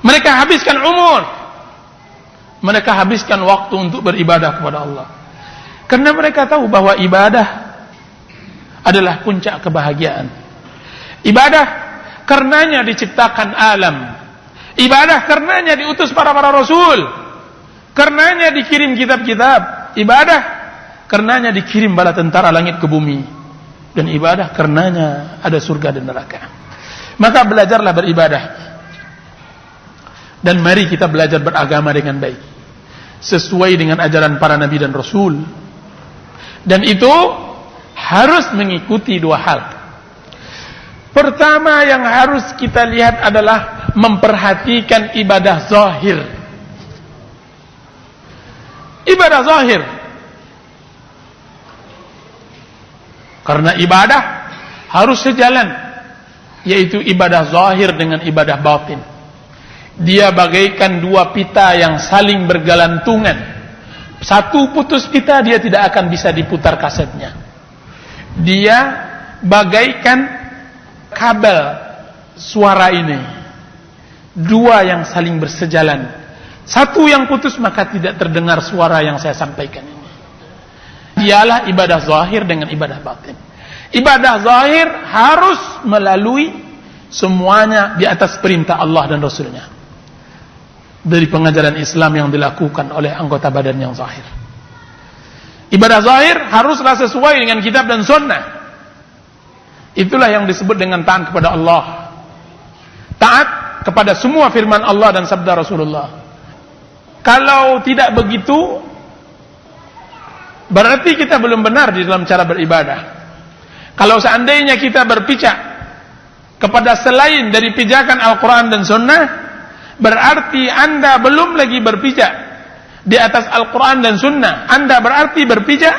Mereka habiskan umur, mereka habiskan waktu untuk beribadah kepada Allah, karena mereka tahu bahwa ibadah adalah puncak kebahagiaan. Ibadah karenanya diciptakan alam. Ibadah karenanya diutus para rasul. Karenanya dikirim kitab-kitab. Ibadah karenanya dikirim bala tentara langit ke bumi. Dan ibadah karenanya ada surga dan neraka. Maka belajarlah beribadah. Dan mari kita belajar beragama dengan baik, sesuai dengan ajaran para nabi dan rasul. Dan itu harus mengikuti dua hal. Pertama yang harus kita lihat adalah memperhatikan ibadah zahir. Ibadah zahir. Karena ibadah harus sejalan, yaitu ibadah zahir dengan ibadah batin. Dia bagaikan dua pita yang saling bergelantungan. Satu putus pita, dia tidak akan bisa diputar kasetnya. Dia bagaikan kabel suara ini, dua yang saling bersejalan. Satu yang putus maka tidak terdengar suara yang saya sampaikan ini. Dialah ibadah zahir dengan ibadah batin. Ibadah zahir harus melalui semuanya di atas perintah Allah dan Rasulnya, dari pengajaran Islam yang dilakukan oleh anggota badan yang zahir. Ibadah zahir haruslah sesuai dengan kitab dan sunnah. Itulah yang disebut dengan taat kepada Allah, taat kepada semua firman Allah dan sabda Rasulullah. Kalau tidak begitu, berarti kita belum benar di dalam cara beribadah. Kalau seandainya kita berpijak kepada selain dari pijakan Al-Quran dan Sunnah, berarti Anda belum lagi berpijak di atas Al-Quran dan Sunnah. Anda berarti berpijak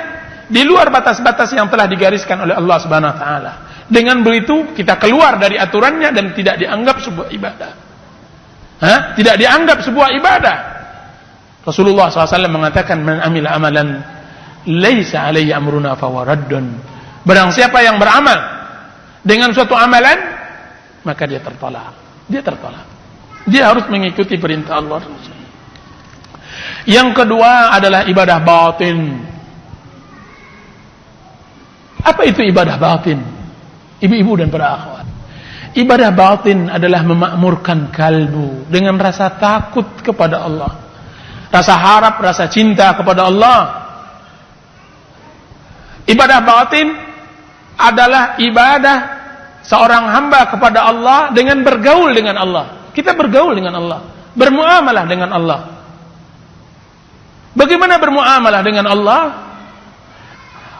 di luar batas-batas yang telah digariskan oleh Allah Subhanahu Wa Taala. Dengan begitu kita keluar dari aturannya dan tidak dianggap sebuah ibadah. Tidak dianggap sebuah ibadah. Rasulullah SAW mengatakan, "Man amila amalan laisa alaihi amruna fahuwa raddun." Barang siapa yang beramal dengan suatu amalan, maka dia tertolak. Dia tertolak. Dia harus mengikuti perintah Allah. Yang kedua adalah ibadah batin. Apa itu ibadah batin? Ibu-ibu dan para akhwat, ibadah batin adalah memakmurkan kalbu dengan rasa takut kepada Allah, rasa harap, rasa cinta kepada Allah. Ibadah batin adalah ibadah seorang hamba kepada Allah dengan bergaul dengan Allah. Kita bergaul dengan Allah, bermuamalah dengan Allah. Bagaimana bermuamalah dengan Allah?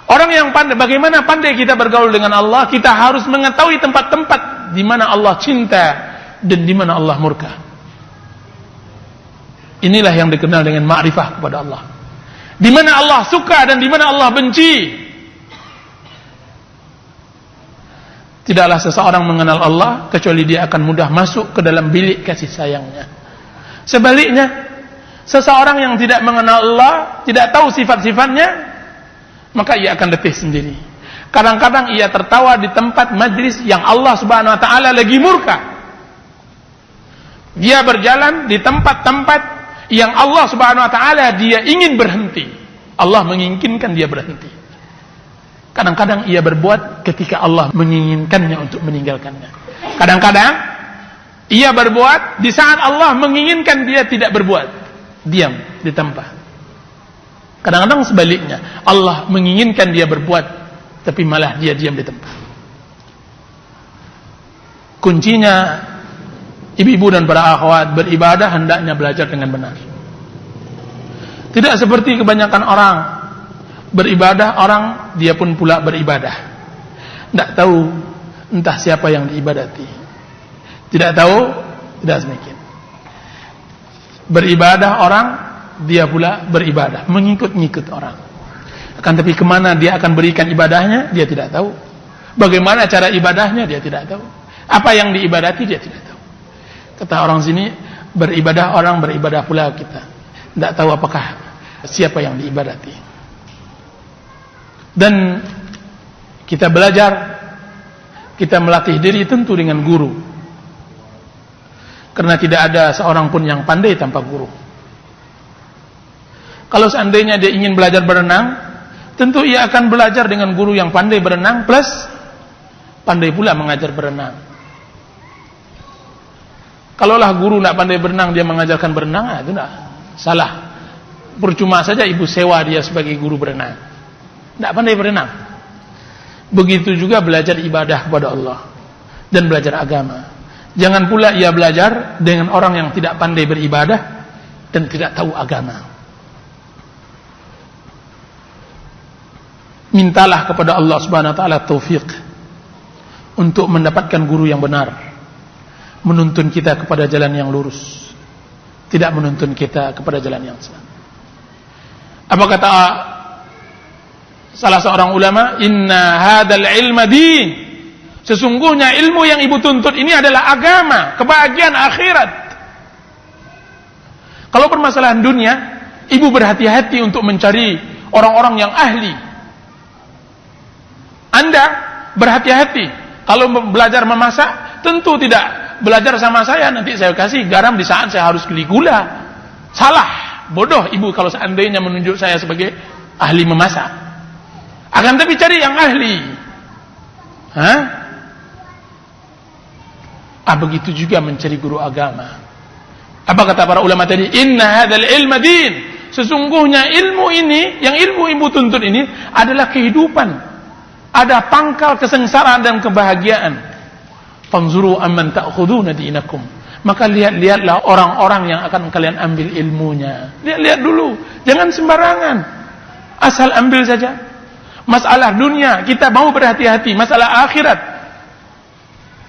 Orang yang pandai, bagaimana pandai kita bergaul dengan Allah? Kita harus mengetahui tempat-tempat di mana Allah cinta dan di mana Allah murka. Inilah yang dikenal dengan ma'rifah kepada Allah. Di mana Allah suka dan di mana Allah benci. Tidaklah seseorang mengenal Allah kecuali dia akan mudah masuk ke dalam bilik kasih sayangnya. Sebaliknya, seseorang yang tidak mengenal Allah, tidak tahu sifat-sifatnya, maka ia akan letih sendiri. Kadang-kadang ia tertawa di tempat majlis yang Allah Subhanahu Wa Taala lagi murka. Dia berjalan di tempat-tempat yang Allah Subhanahu Wa Taala dia ingin berhenti. Allah menginginkan dia berhenti. Kadang-kadang ia berbuat ketika Allah menginginkannya untuk meninggalkannya. Kadang-kadang ia berbuat di saat Allah menginginkan dia tidak berbuat, diam di tempat. Kadang-kadang sebaliknya, Allah menginginkan dia berbuat, tapi malah dia diam di tempat. Kuncinya, ibu-ibu dan para akhwat, beribadah hendaknya belajar dengan benar. Tidak seperti kebanyakan orang, beribadah orang, dia pun pula beribadah. Tidak tahu entah siapa yang diibadati. Tidak tahu, tidak semakin. Beribadah orang, dia pula beribadah, mengikut-ngikut orang. Akan tapi kemana dia akan berikan ibadahnya, dia tidak tahu. Bagaimana cara ibadahnya, dia tidak tahu. Apa yang diibadati, dia tidak tahu. Kata orang sini, beribadah orang, beribadah pula kita. Tidak tahu apakah siapa yang diibadati. Dan kita belajar, kita melatih diri tentu dengan guru. Karena tidak ada seorang pun yang pandai tanpa guru. Kalau seandainya dia ingin belajar berenang, tentu ia akan belajar dengan guru yang pandai berenang, plus pandai pula mengajar berenang. Kalaulah guru tidak pandai berenang, dia mengajarkan berenang, itu tidak salah. Percuma saja ibu sewa dia sebagai guru berenang, tidak pandai berenang. Begitu juga belajar ibadah kepada Allah dan belajar agama. Jangan pula ia belajar dengan orang yang tidak pandai beribadah dan tidak tahu agama. mintalah kepada Allah Subhanahu wa taala taufik untuk mendapatkan guru yang benar, menuntun kita kepada jalan yang lurus, tidak menuntun kita kepada jalan yang salah. Apa kata salah seorang ulama? Inna hadzal ilma din. Sesungguhnya ilmu yang ibu tuntut ini adalah agama, kebahagiaan akhirat. Kalau permasalahan dunia, ibu berhati-hati untuk mencari orang-orang yang ahli. Anda berhati-hati. Kalau belajar memasak, tentu tidak belajar sama saya, nanti saya kasih garam di saat saya harus beli gula. Salah, bodoh ibu kalau seandainya menunjuk saya sebagai ahli memasak. Akan tapi cari yang ahli. Begitu juga mencari guru agama. Apa kata para ulama tadi? Inna hadzal ilma din. Sesungguhnya ilmu ini, yang ilmu ibu tuntut ini adalah kehidupan. Ada pangkal kesengsaraan dan kebahagiaan. Fanzuru amman ta'khuduna dinakum. Maka lihat-lihatlah orang-orang yang akan kalian ambil ilmunya. Lihat-lihat dulu, jangan sembarangan. Asal ambil saja. Masalah dunia kita mau berhati-hati, masalah akhirat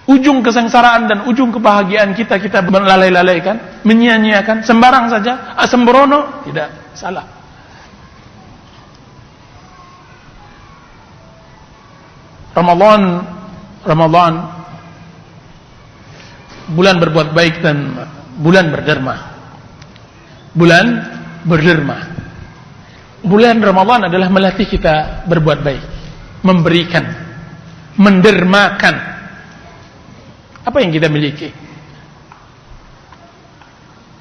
ujung kesengsaraan dan ujung kebahagiaan kita melalai-lalaikan, menyia-nyiakan, sembarang saja, sembrono, tidak, salah. Ramadan bulan berbuat baik dan bulan berderma. Bulan Ramadan adalah melatih kita berbuat baik, memberikan, mendermakan apa yang kita miliki.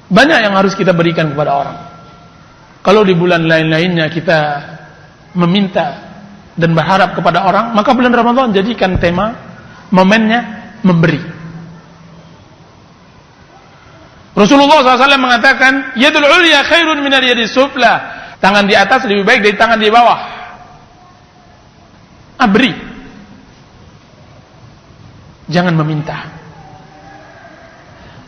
Banyak yang harus kita berikan kepada orang. Kalau di bulan lain-lainnya kita meminta dan berharap kepada orang, maka bulan Ramadan jadikan tema, momennya memberi. Rasulullah SAW mengatakan, yadul ulya khairun minal yadis sufla. Tangan di atas lebih baik dari tangan di bawah. Beri. Jangan meminta.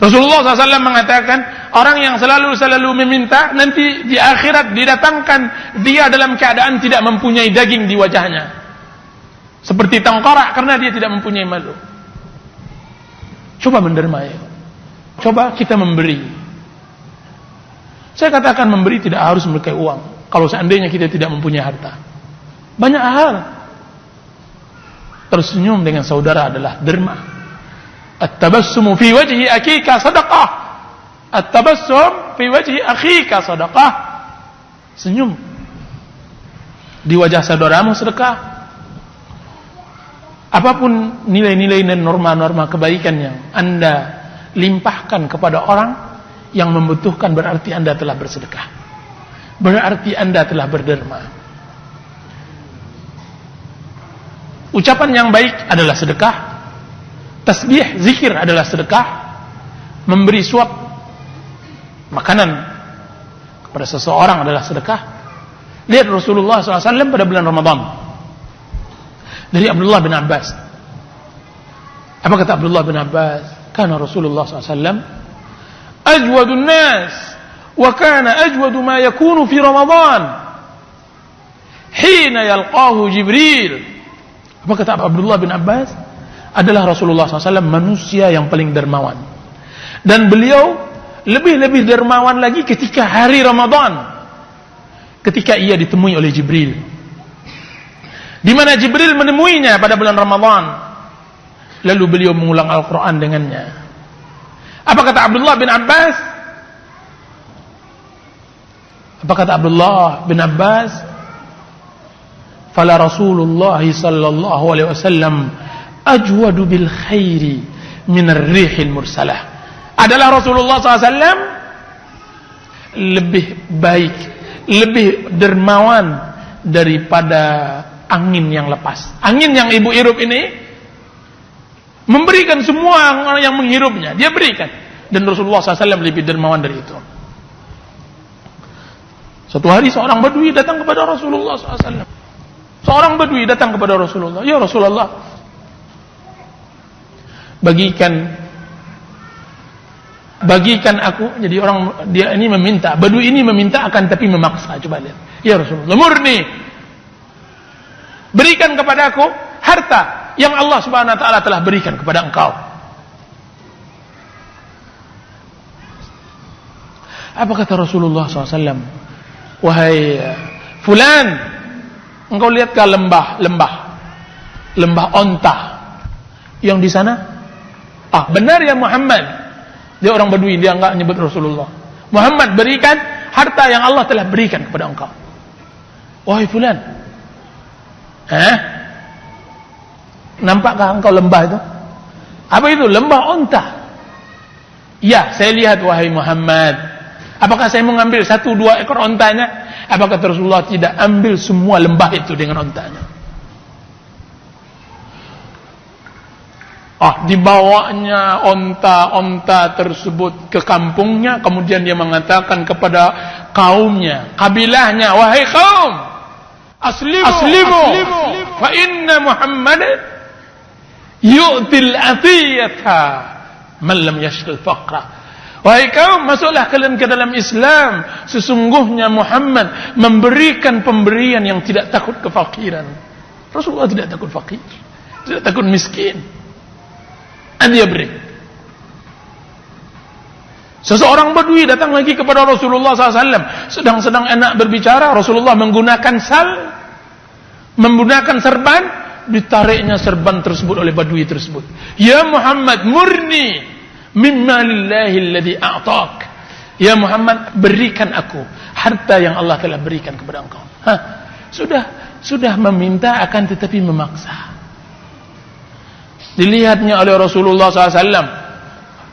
Rasulullah SAW mengatakan, orang yang selalu meminta, nanti di akhirat didatangkan dia dalam keadaan tidak mempunyai daging di wajahnya, seperti tengkorak karena dia tidak mempunyai malu. Coba menderma ya. Coba kita memberi. Saya katakan memberi tidak harus memiliki uang. Kalau seandainya kita tidak mempunyai harta, banyak hal. Tersenyum dengan saudara adalah derma. At-tabassumu fi wajhi akhika sadaqah. At-tabassum fi wajhi akhika sadaqah. Senyum di wajah saudaramu sedekah. Apapun nilai-nilai dan norma-norma kebaikan yang Anda limpahkan kepada orang yang membutuhkan, berarti Anda telah bersedekah. Berarti Anda telah berderma. Ucapan yang baik adalah sedekah. Tasbih, zikir adalah sedekah. Memberi suap makanan kepada seseorang adalah sedekah. Lihat Rasulullah SAW pada bulan Ramadan. Dari Abdullah bin Abbas. Apa kata Abdullah bin Abbas? Kana Rasulullah SAW ajwadun nas, wa kana ajwadu ma yakunu fi Ramadan hina yalqahu Jibril. Apa kata Abdullah bin Abbas? Adalah Rasulullah SAW manusia yang paling dermawan, dan beliau lebih dermawan lagi ketika hari Ramadan, ketika ia ditemui oleh Jibril, di mana Jibril menemuinya pada bulan Ramadan, lalu beliau mengulang Al-Quran dengannya. Apa kata Abdullah bin Abbas? Apa kata Abdullah bin Abbas? Fala Rasulullah sallallahu alaihi wasallam ajwadu bil khairi minar rihil mursalah. Adalah Rasulullah SAW lebih baik, lebih dermawan daripada angin yang lepas. Angin yang ibu hirup ini memberikan semua orang yang menghirupnya, dia berikan. Dan Rasulullah SAW lebih dermawan dari itu. Suatu hari seorang Badui datang kepada Rasulullah SAW. Seorang Badui datang kepada Rasulullah. Ya Rasulullah, bagikan aku. Jadi orang dia ini meminta, Badui ini meminta akan tapi memaksa. Coba lihat. Ya Rasulullah, murni. berikan kepadaku harta yang Allah Subhanahu wa taala telah berikan kepada engkau. Apa kata Rasulullah SAW? Wahai fulan, engkau lihatkah lembah onta yang di sana? Benar ya Muhammad. Dia orang Badui, dia enggak nyebut Rasulullah. Muhammad, berikan harta yang Allah telah berikan kepada engkau. Wahai fulan, nampakkah engkau lembah itu? Apa itu? Lembah onta. Ya, saya lihat wahai Muhammad. Apakah saya mengambil 1-2 ekor ontanya? Apakah Rasulullah tidak ambil semua lembah itu dengan ontanya? Dibawanya onta-onta tersebut ke kampungnya, kemudian dia mengatakan kepada kaumnya, kabilahnya, wahai kaum, aslimu fa inna Muhammadan yu'til atiyata man lam yashghal faqra. Wahai kaum, masuklah kalian ke dalam Islam. Sesungguhnya Muhammad memberikan pemberian yang tidak takut kefakiran. Rasulullah tidak takut fakir, tidak takut miskin. Dia beri. Seseorang Badui datang lagi kepada Rasulullah SAW. Sedang enak berbicara, Rasulullah menggunakan serban, ditariknya serban tersebut oleh Badui tersebut. Ya Muhammad, murni mimma lillahi alladhi a'tak. Ya Muhammad, berikan aku harta yang Allah telah berikan kepada engkau. Sudah meminta akan tetapi memaksa. Dilihatnya oleh Rasulullah SAW,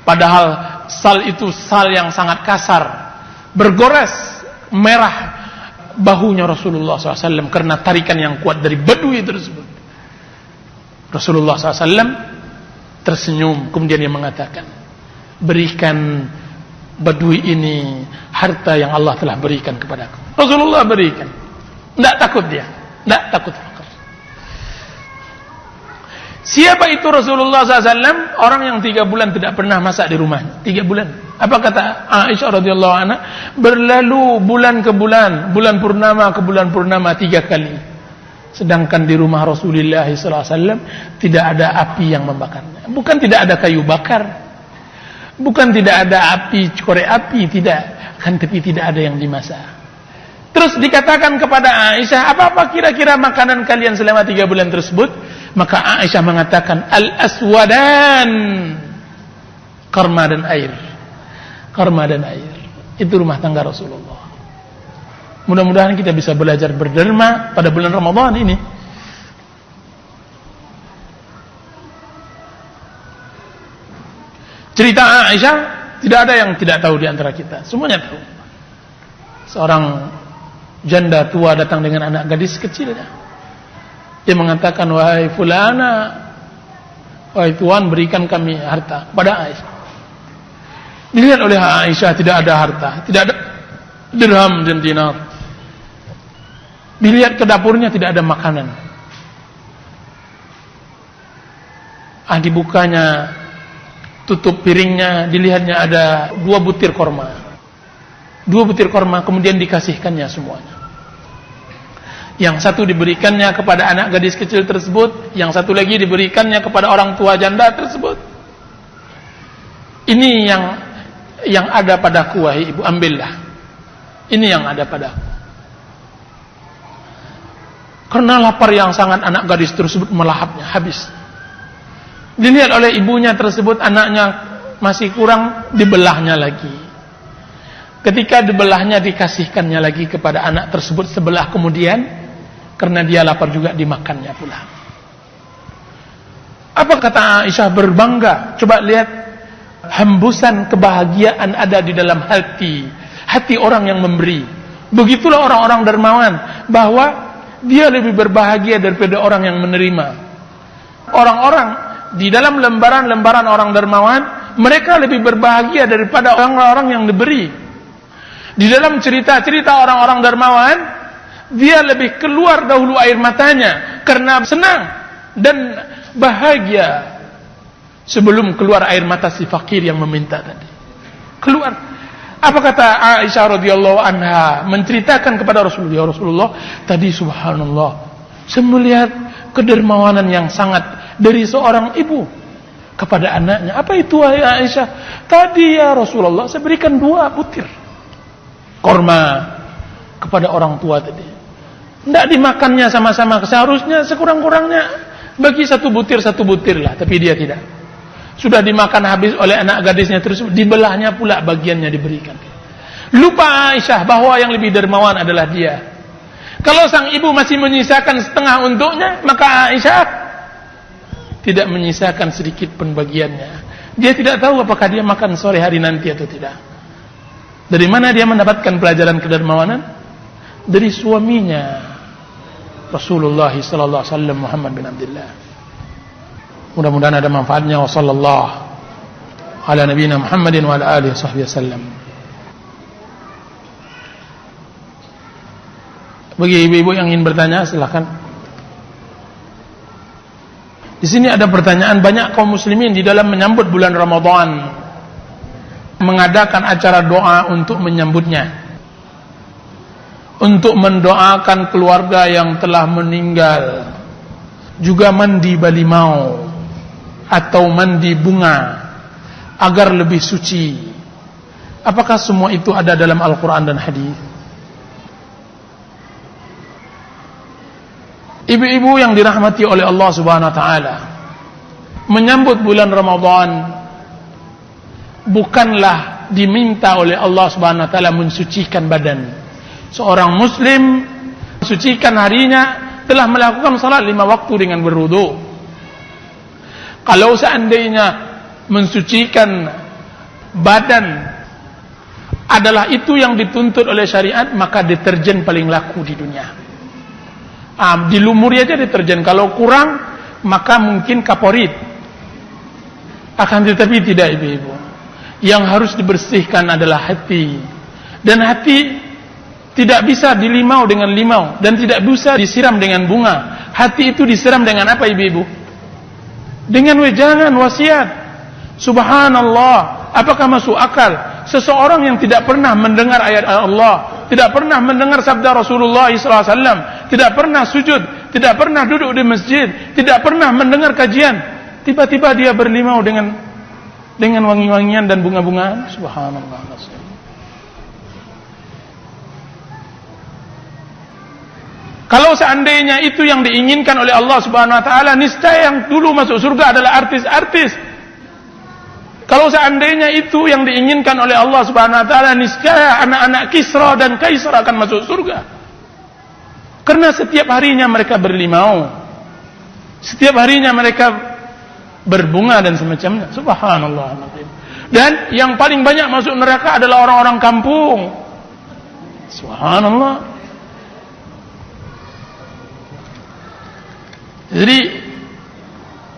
padahal sal itu sal yang sangat kasar, bergores merah bahunya Rasulullah SAW karena tarikan yang kuat dari Badui tersebut. Rasulullah SAW tersenyum, kemudian dia mengatakan, berikan Badui ini harta yang Allah telah berikan kepadaku. Rasulullah berikan. Tidak takut dia, tidak takut fakir. Siapa itu Rasulullah SAW? Orang yang 3 bulan tidak pernah masak di rumahnya. 3 bulan. Apa kata Aisyah radhiyallahu anha? Berlalu bulan ke bulan, bulan purnama ke bulan purnama 3 kali. Sedangkan di rumah Rasulullah SAW tidak ada api yang membakarnya. Bukan tidak ada kayu bakar, bukan tidak ada api, korek api, tidak. Kan tapi tidak ada yang dimasak. Terus dikatakan kepada Aisyah, apa kira-kira makanan kalian selama 3 bulan tersebut? Maka Aisyah mengatakan, al-aswadan, karma dan air. Karma dan air. Itu rumah tangga Rasulullah. Mudah-mudahan kita bisa belajar berderma pada bulan Ramadan ini. Cerita Aisyah, tidak ada yang tidak tahu di antara kita. Semuanya tahu. Seorang janda tua datang dengan anak gadis kecilnya. Dia mengatakan, wahai fulana, wahai tuan, berikan kami harta pada Aisyah. Dilihat oleh Aisyah tidak ada harta, tidak ada dirham dan dinar. Dilihat ke dapurnya tidak ada makanan. Dibukanya tutup piringnya, dilihatnya ada 2 butir korma. 2 butir korma, kemudian dikasihkannya semuanya. Yang satu diberikannya kepada anak gadis kecil tersebut, yang satu lagi diberikannya kepada orang tua janda tersebut. Ini yang ada padaku, wahai ibu, ambillah. Ini yang ada padaku. Karena lapar yang sangat, anak gadis tersebut melahapnya habis. Dilihat oleh ibunya tersebut, anaknya masih kurang, dibelahnya lagi. Ketika dibelahnya, dikasihkannya lagi kepada anak tersebut sebelah kemudian. Karena dia lapar juga, dimakannya pula. Apa kata Aisyah? Berbangga. Coba lihat, hembusan kebahagiaan ada di dalam hati orang yang memberi. Begitulah orang-orang dermawan, bahwa dia lebih berbahagia daripada orang yang menerima. Orang-orang di dalam lembaran-lembaran orang dermawan, mereka lebih berbahagia daripada orang-orang yang diberi. Di dalam cerita-cerita orang-orang dermawan, dia lebih keluar dahulu air matanya karena senang dan bahagia sebelum keluar air mata si fakir yang meminta tadi. Keluar. Apa kata Aisyah radhiyallahu anha menceritakan kepada Rasulullah, ya Rasulullah, tadi subhanallah, Saya melihat kedermawanan yang sangat dari seorang ibu kepada anaknya. Apa itu wahai Aisyah? Tadi ya Rasulullah, saya berikan 2 butir korma kepada orang tua tadi. Tidak dimakannya sama-sama, seharusnya sekurang-kurangnya bagi 1 butir lah, tapi dia tidak. Sudah dimakan habis oleh anak gadisnya tersebut, dibelahnya pula bagiannya diberikan. Lupa Aisyah bahwa yang lebih dermawan adalah dia. Kalau sang ibu masih menyisakan setengah untuknya, maka Aisyah tidak menyisakan sedikit pun bagiannya. Dia tidak tahu apakah dia makan sore hari nanti atau tidak. Dari mana dia mendapatkan pelajaran kedermawanan? Dari suaminya, Rasulullah sallallahu alaihi wasallam Muhammad bin Abdullah. Mudah-mudahan ada manfaatnya. Wa sallallahu ala nabiyina Muhammadin wa ala alihi wasallam. Bagi ibu-ibu yang ingin bertanya, silakan. Di sini ada pertanyaan, banyak kaum muslimin di dalam menyambut bulan Ramadan mengadakan acara doa untuk menyambutnya, untuk mendoakan keluarga yang telah meninggal, juga mandi balimau atau mandi bunga agar lebih suci. Apakah semua itu ada dalam Al-Quran dan hadis? Ibu-ibu yang dirahmati oleh Allah Subhanahu wa taala, menyambut bulan Ramadan bukanlah diminta oleh Allah Subhanahu wa taala mensucikan badan. Seorang muslim mensucikan harinya telah melakukan salat 5 waktu dengan berwudu. Kalau seandainya mensucikan badan adalah itu yang dituntut oleh syariat, maka deterjen paling laku di dunia. Dilumuri aja deterjen. Kalau kurang, maka mungkin kaporit. Akan tetapi tidak, ibu-ibu. Yang harus dibersihkan adalah hati. Dan hati tidak bisa dilimau dengan limau, dan tidak bisa disiram dengan bunga. Hati itu disiram dengan apa, ibu-ibu? Dengan wejangan, wasiat. Subhanallah. Apakah masuk akal seseorang yang tidak pernah mendengar ayat Allah, tidak pernah mendengar sabda Rasulullah SAW, tidak pernah sujud, tidak pernah duduk di masjid, tidak pernah mendengar kajian, tiba-tiba dia berlimau dengan wangi-wangian dan bunga-bungaan? Subhanallah. Kalau seandainya itu yang diinginkan oleh Allah Subhanahu wa taala, niscaya yang dulu masuk surga adalah artis-artis. Kalau seandainya itu yang diinginkan oleh Allah Subhanahu wa taala, niscaya anak-anak Kisra dan Kaisar akan masuk surga. Karena setiap harinya mereka berlimau, setiap harinya mereka berbunga dan semacamnya. Subhanallah. Dan yang paling banyak masuk neraka adalah orang-orang kampung. Subhanallah. Jadi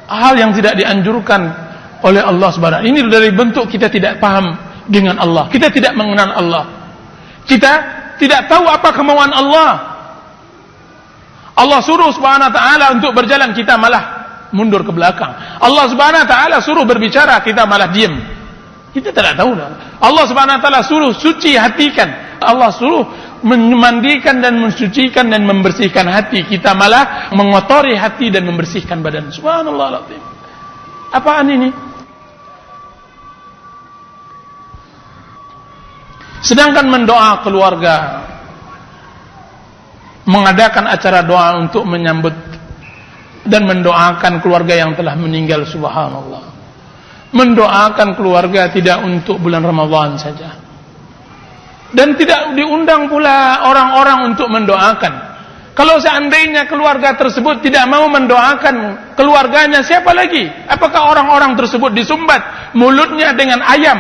hal yang tidak dianjurkan oleh Allah Subhanahu. Ini dari bentuk kita tidak paham dengan Allah. Kita tidak mengenal Allah. Kita tidak tahu apa kemauan Allah. Allah suruh Subhanahu wa taala untuk berjalan, kita malah mundur ke belakang. Allah Subhanahu wa taala suruh berbicara, kita malah diam. Kita tidak tahu. Allah Subhanahu wa taala suruh suci hatikan. Allah suruh memandikan dan mensucikan dan membersihkan hati. Kita malah mengotori hati dan membersihkan badan. Subhanallah. Apaan ini? Sedangkan mendoa keluarga, mengadakan acara doa untuk menyambut dan mendoakan keluarga yang telah meninggal, subhanallah. Mendoakan keluarga tidak untuk bulan Ramadan saja. Dan tidak diundang pula orang-orang untuk mendoakan. Kalau seandainya keluarga tersebut tidak mau mendoakan keluarganya, siapa lagi? Apakah orang-orang tersebut disumbat mulutnya dengan ayam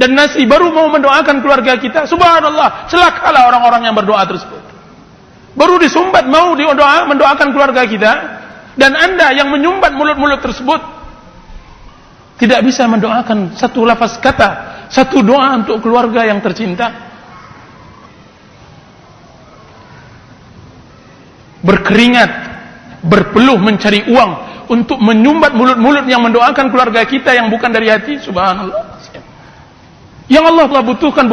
dan nasi baru mau mendoakan keluarga kita? Subhanallah, celakalah orang-orang yang berdoa tersebut. Baru disumbat mau mendoakan keluarga kita, dan Anda yang menyumbat mulut-mulut tersebut tidak bisa mendoakan satu lafaz kata, satu doa untuk keluarga yang tercinta. Berkeringat, berpeluh mencari uang untuk menyumbat mulut-mulut yang mendoakan keluarga kita yang bukan dari hati. Subhanallah. Yang Allah telah butuhkan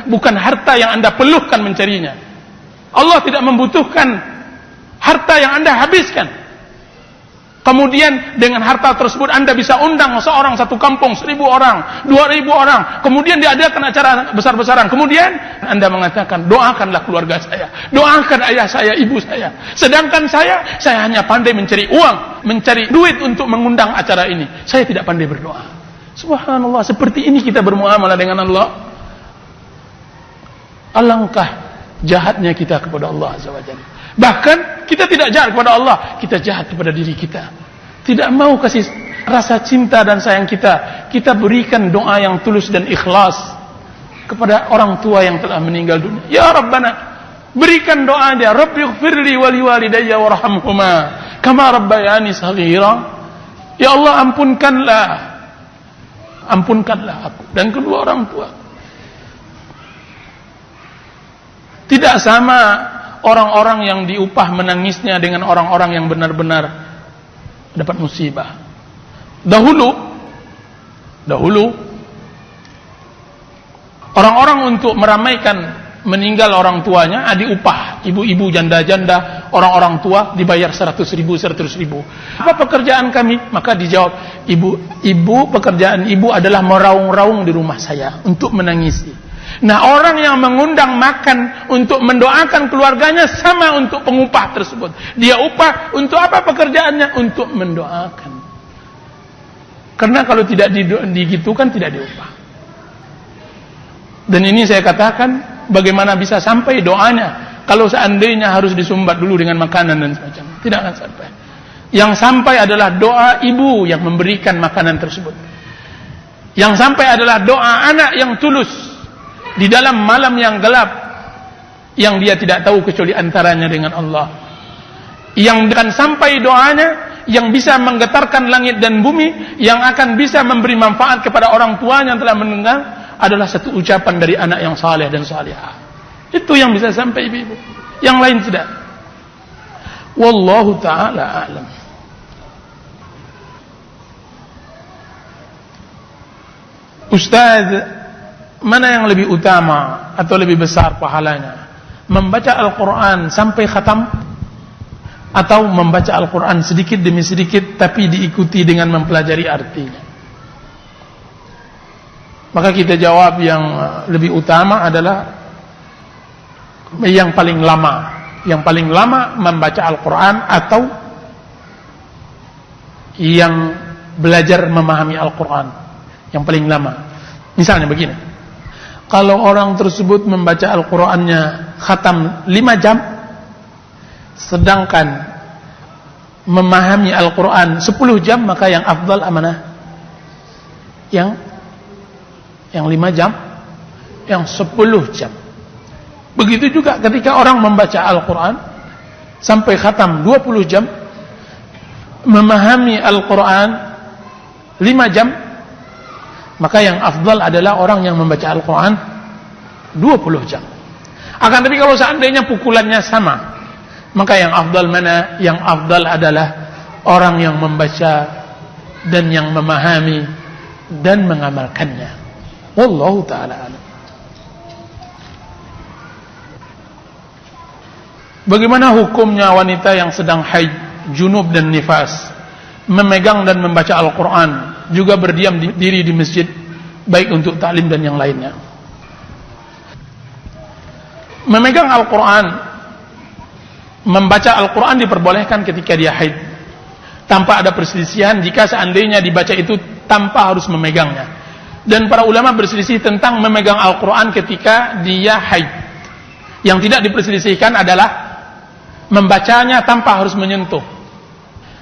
bukan harta yang Anda peluhkan mencarinya. Allah tidak membutuhkan Harta yang Anda habiskan. Kemudian dengan harta tersebut Anda bisa undang seorang satu kampung 1.000 orang, 2.000 orang. Kemudian diadakan acara besar-besaran. Kemudian Anda mengatakan, doakanlah keluarga saya, doakan ayah saya, ibu saya. Sedangkan saya hanya pandai mencari uang, mencari duit untuk mengundang acara ini. Saya tidak pandai berdoa. Subhanallah, seperti ini kita bermuamalah dengan Allah. Alangkah jahatnya kita kepada Allah Azza wa Jalla. Bahkan kita tidak jahat kepada Allah, kita jahat kepada diri kita. Tidak mau kasih rasa cinta dan sayang kita. Kita berikan doa yang tulus dan ikhlas kepada orang tua yang telah meninggal dunia. Ya Rabbana, berikan doa dia, Rabbighfirli wa liwalidayya warhamhuma kama rabbayani shaghira. Ya Allah, ampunkanlah aku dan kedua orang tua. Tidak sama orang-orang yang diupah menangisnya dengan orang-orang yang benar-benar dapat musibah. Dahulu orang-orang untuk meramaikan meninggal orang tuanya diupah. Ibu-ibu, janda-janda, orang-orang tua dibayar 100.000. Apa pekerjaan kami? Maka dijawab, ibu pekerjaan ibu adalah meraung-raung di rumah saya untuk menangisi. Nah, orang yang mengundang makan untuk mendoakan keluarganya sama untuk pengupah tersebut. Dia upah untuk apa pekerjaannya? Untuk mendoakan. Karena kalau tidak digitukan tidak diupah. Dan ini saya katakan, bagaimana bisa sampai doanya kalau seandainya harus disumbat dulu dengan makanan dan semacamnya. Tidak akan sampai. Yang sampai adalah doa ibu yang memberikan makanan tersebut. Yang sampai adalah doa anak yang tulus di dalam malam yang gelap, yang dia tidak tahu kecuali antaranya dengan Allah. Yang akan sampai doanya, yang bisa menggetarkan langit dan bumi, yang akan bisa memberi manfaat kepada orang tuanya yang telah meninggal, adalah satu ucapan dari anak yang saleh dan salihah. Itu yang bisa sampai ibu-ibu. Yang lain tidak. Wallahu ta'ala a'lam. Ustaz, mana yang lebih utama atau lebih besar pahalanya? Membaca Al-Quran sampai khatam, atau membaca Al-Quran sedikit demi sedikit tapi diikuti dengan mempelajari artinya? Maka kita jawab yang lebih utama adalah yang paling lama. Yang paling lama membaca Al-Quran atau yang belajar memahami Al-Quran. Yang paling lama. Misalnya begini. Kalau orang tersebut membaca Al-Qur'annya khatam 5 jam, sedangkan memahami Al-Qur'an 10 jam, maka yang afdal amanah yang 5 jam, yang 10 jam. Begitu juga ketika orang membaca Al-Qur'an sampai khatam 20 jam, memahami Al-Qur'an 5 jam, maka yang afdal adalah orang yang membaca Al-Quran 20 jam. Akan tapi kalau seandainya pukulannya sama, maka yang afdal mana? Yang afdal adalah orang yang membaca dan yang memahami dan mengamalkannya. Wallahu ta'ala a'lam. Bagaimana hukumnya wanita yang sedang haid, junub dan nifas, memegang dan membaca Al-Quran, juga berdiam diri di masjid, baik untuk ta'lim dan yang lainnya? Memegang Al-Quran, membaca Al-Quran diperbolehkan ketika dia haid, tanpa ada perselisihan jika seandainya dibaca itu tanpa harus memegangnya. Dan para ulama berselisih tentang memegang Al-Quran ketika dia haid. Yang tidak diperselisihkan adalah membacanya tanpa harus menyentuh.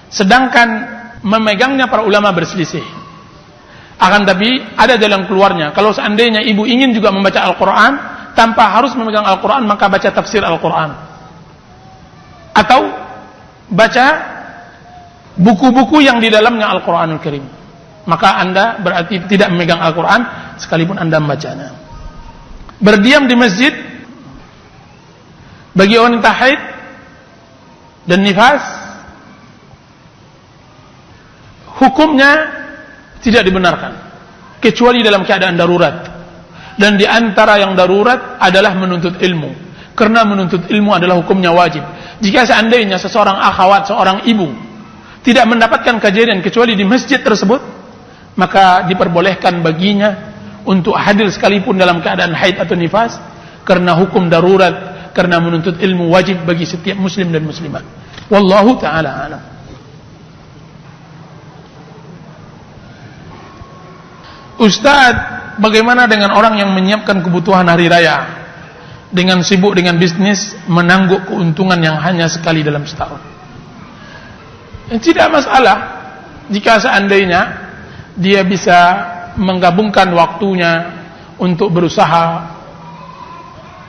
Sedangkan memegangnya para ulama berselisih. Akan tapi ada jalan keluarnya. Kalau seandainya ibu ingin juga membaca Al-Quran tanpa harus memegang Al-Quran, maka baca tafsir Al-Quran, atau baca buku-buku yang di dalamnya Al-Quranul Karim. Maka anda berarti tidak memegang Al-Quran sekalipun anda membacanya. Berdiam di masjid bagi wanita haid dan nifas, hukumnya tidak dibenarkan kecuali dalam keadaan darurat. Dan di antara yang darurat adalah menuntut ilmu. karena menuntut ilmu adalah hukumnya wajib. Jika seandainya seseorang akhwat, seorang ibu tidak mendapatkan kajian kecuali di masjid tersebut, maka diperbolehkan baginya untuk hadir sekalipun dalam keadaan haid atau nifas, karena hukum darurat, karena menuntut ilmu wajib bagi setiap muslim dan muslimat. Wallahu ta'ala a'lam. Ustaz, bagaimana dengan orang yang menyiapkan kebutuhan hari raya dengan sibuk dengan bisnis, menangguk keuntungan yang hanya sekali dalam setahun? Tidak masalah jika seandainya dia bisa menggabungkan waktunya untuk berusaha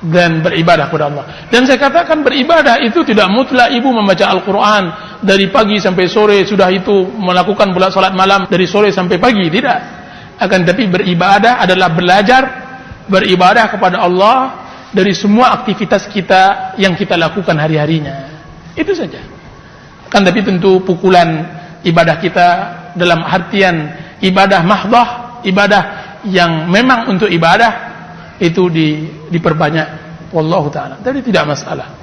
dan beribadah kepada Allah. Dan saya katakan beribadah itu tidak mutlak ibu membaca Al-Quran dari pagi sampai sore, sudah itu melakukan pula salat malam dari sore sampai pagi, tidak. Akan tapi beribadah adalah belajar beribadah kepada Allah dari semua aktivitas kita yang kita lakukan hari-harinya. Itu saja. Akan tapi tentu pukulan ibadah kita dalam artian ibadah mahdah, ibadah yang memang untuk ibadah, itu diperbanyak. Wallahu ta'ala. Jadi tidak masalah.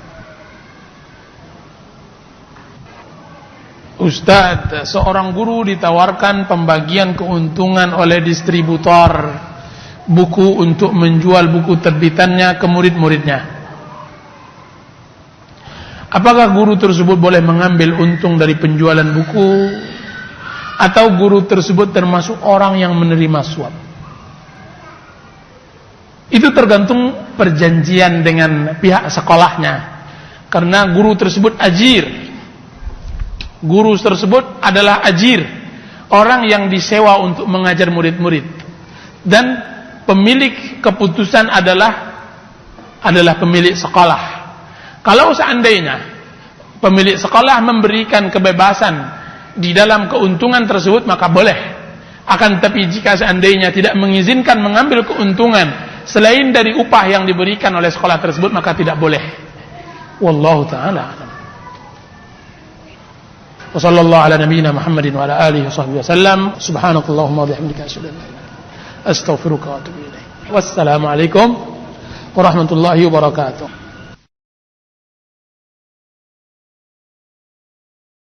Ustaz, seorang guru ditawarkan pembagian keuntungan oleh distributor buku untuk menjual buku terbitannya ke murid-muridnya. Apakah guru tersebut boleh mengambil untung dari penjualan buku, atau guru tersebut termasuk orang yang menerima suap? Itu tergantung perjanjian dengan pihak sekolahnya. Karena guru tersebut ajir. Guru tersebut adalah ajir, orang yang disewa untuk mengajar murid-murid. Dan pemilik keputusan adalah pemilik sekolah. Kalau seandainya pemilik sekolah memberikan kebebasan di dalam keuntungan tersebut, maka boleh. Akan tetapi jika seandainya tidak mengizinkan mengambil keuntungan selain dari upah yang diberikan oleh sekolah tersebut, maka tidak boleh. Wallahu ta'ala a'lam. Wa sallallahu ala nabiyyina Muhammadin wa ala alihi wa sahbihi wasallam. Subhanakallahumma wa bihamdika asyhadu an la ilaha illa anta astaghfiruka wa atubu ilaik. Wassalamu alaikum warahmatullahi wabarakatuh.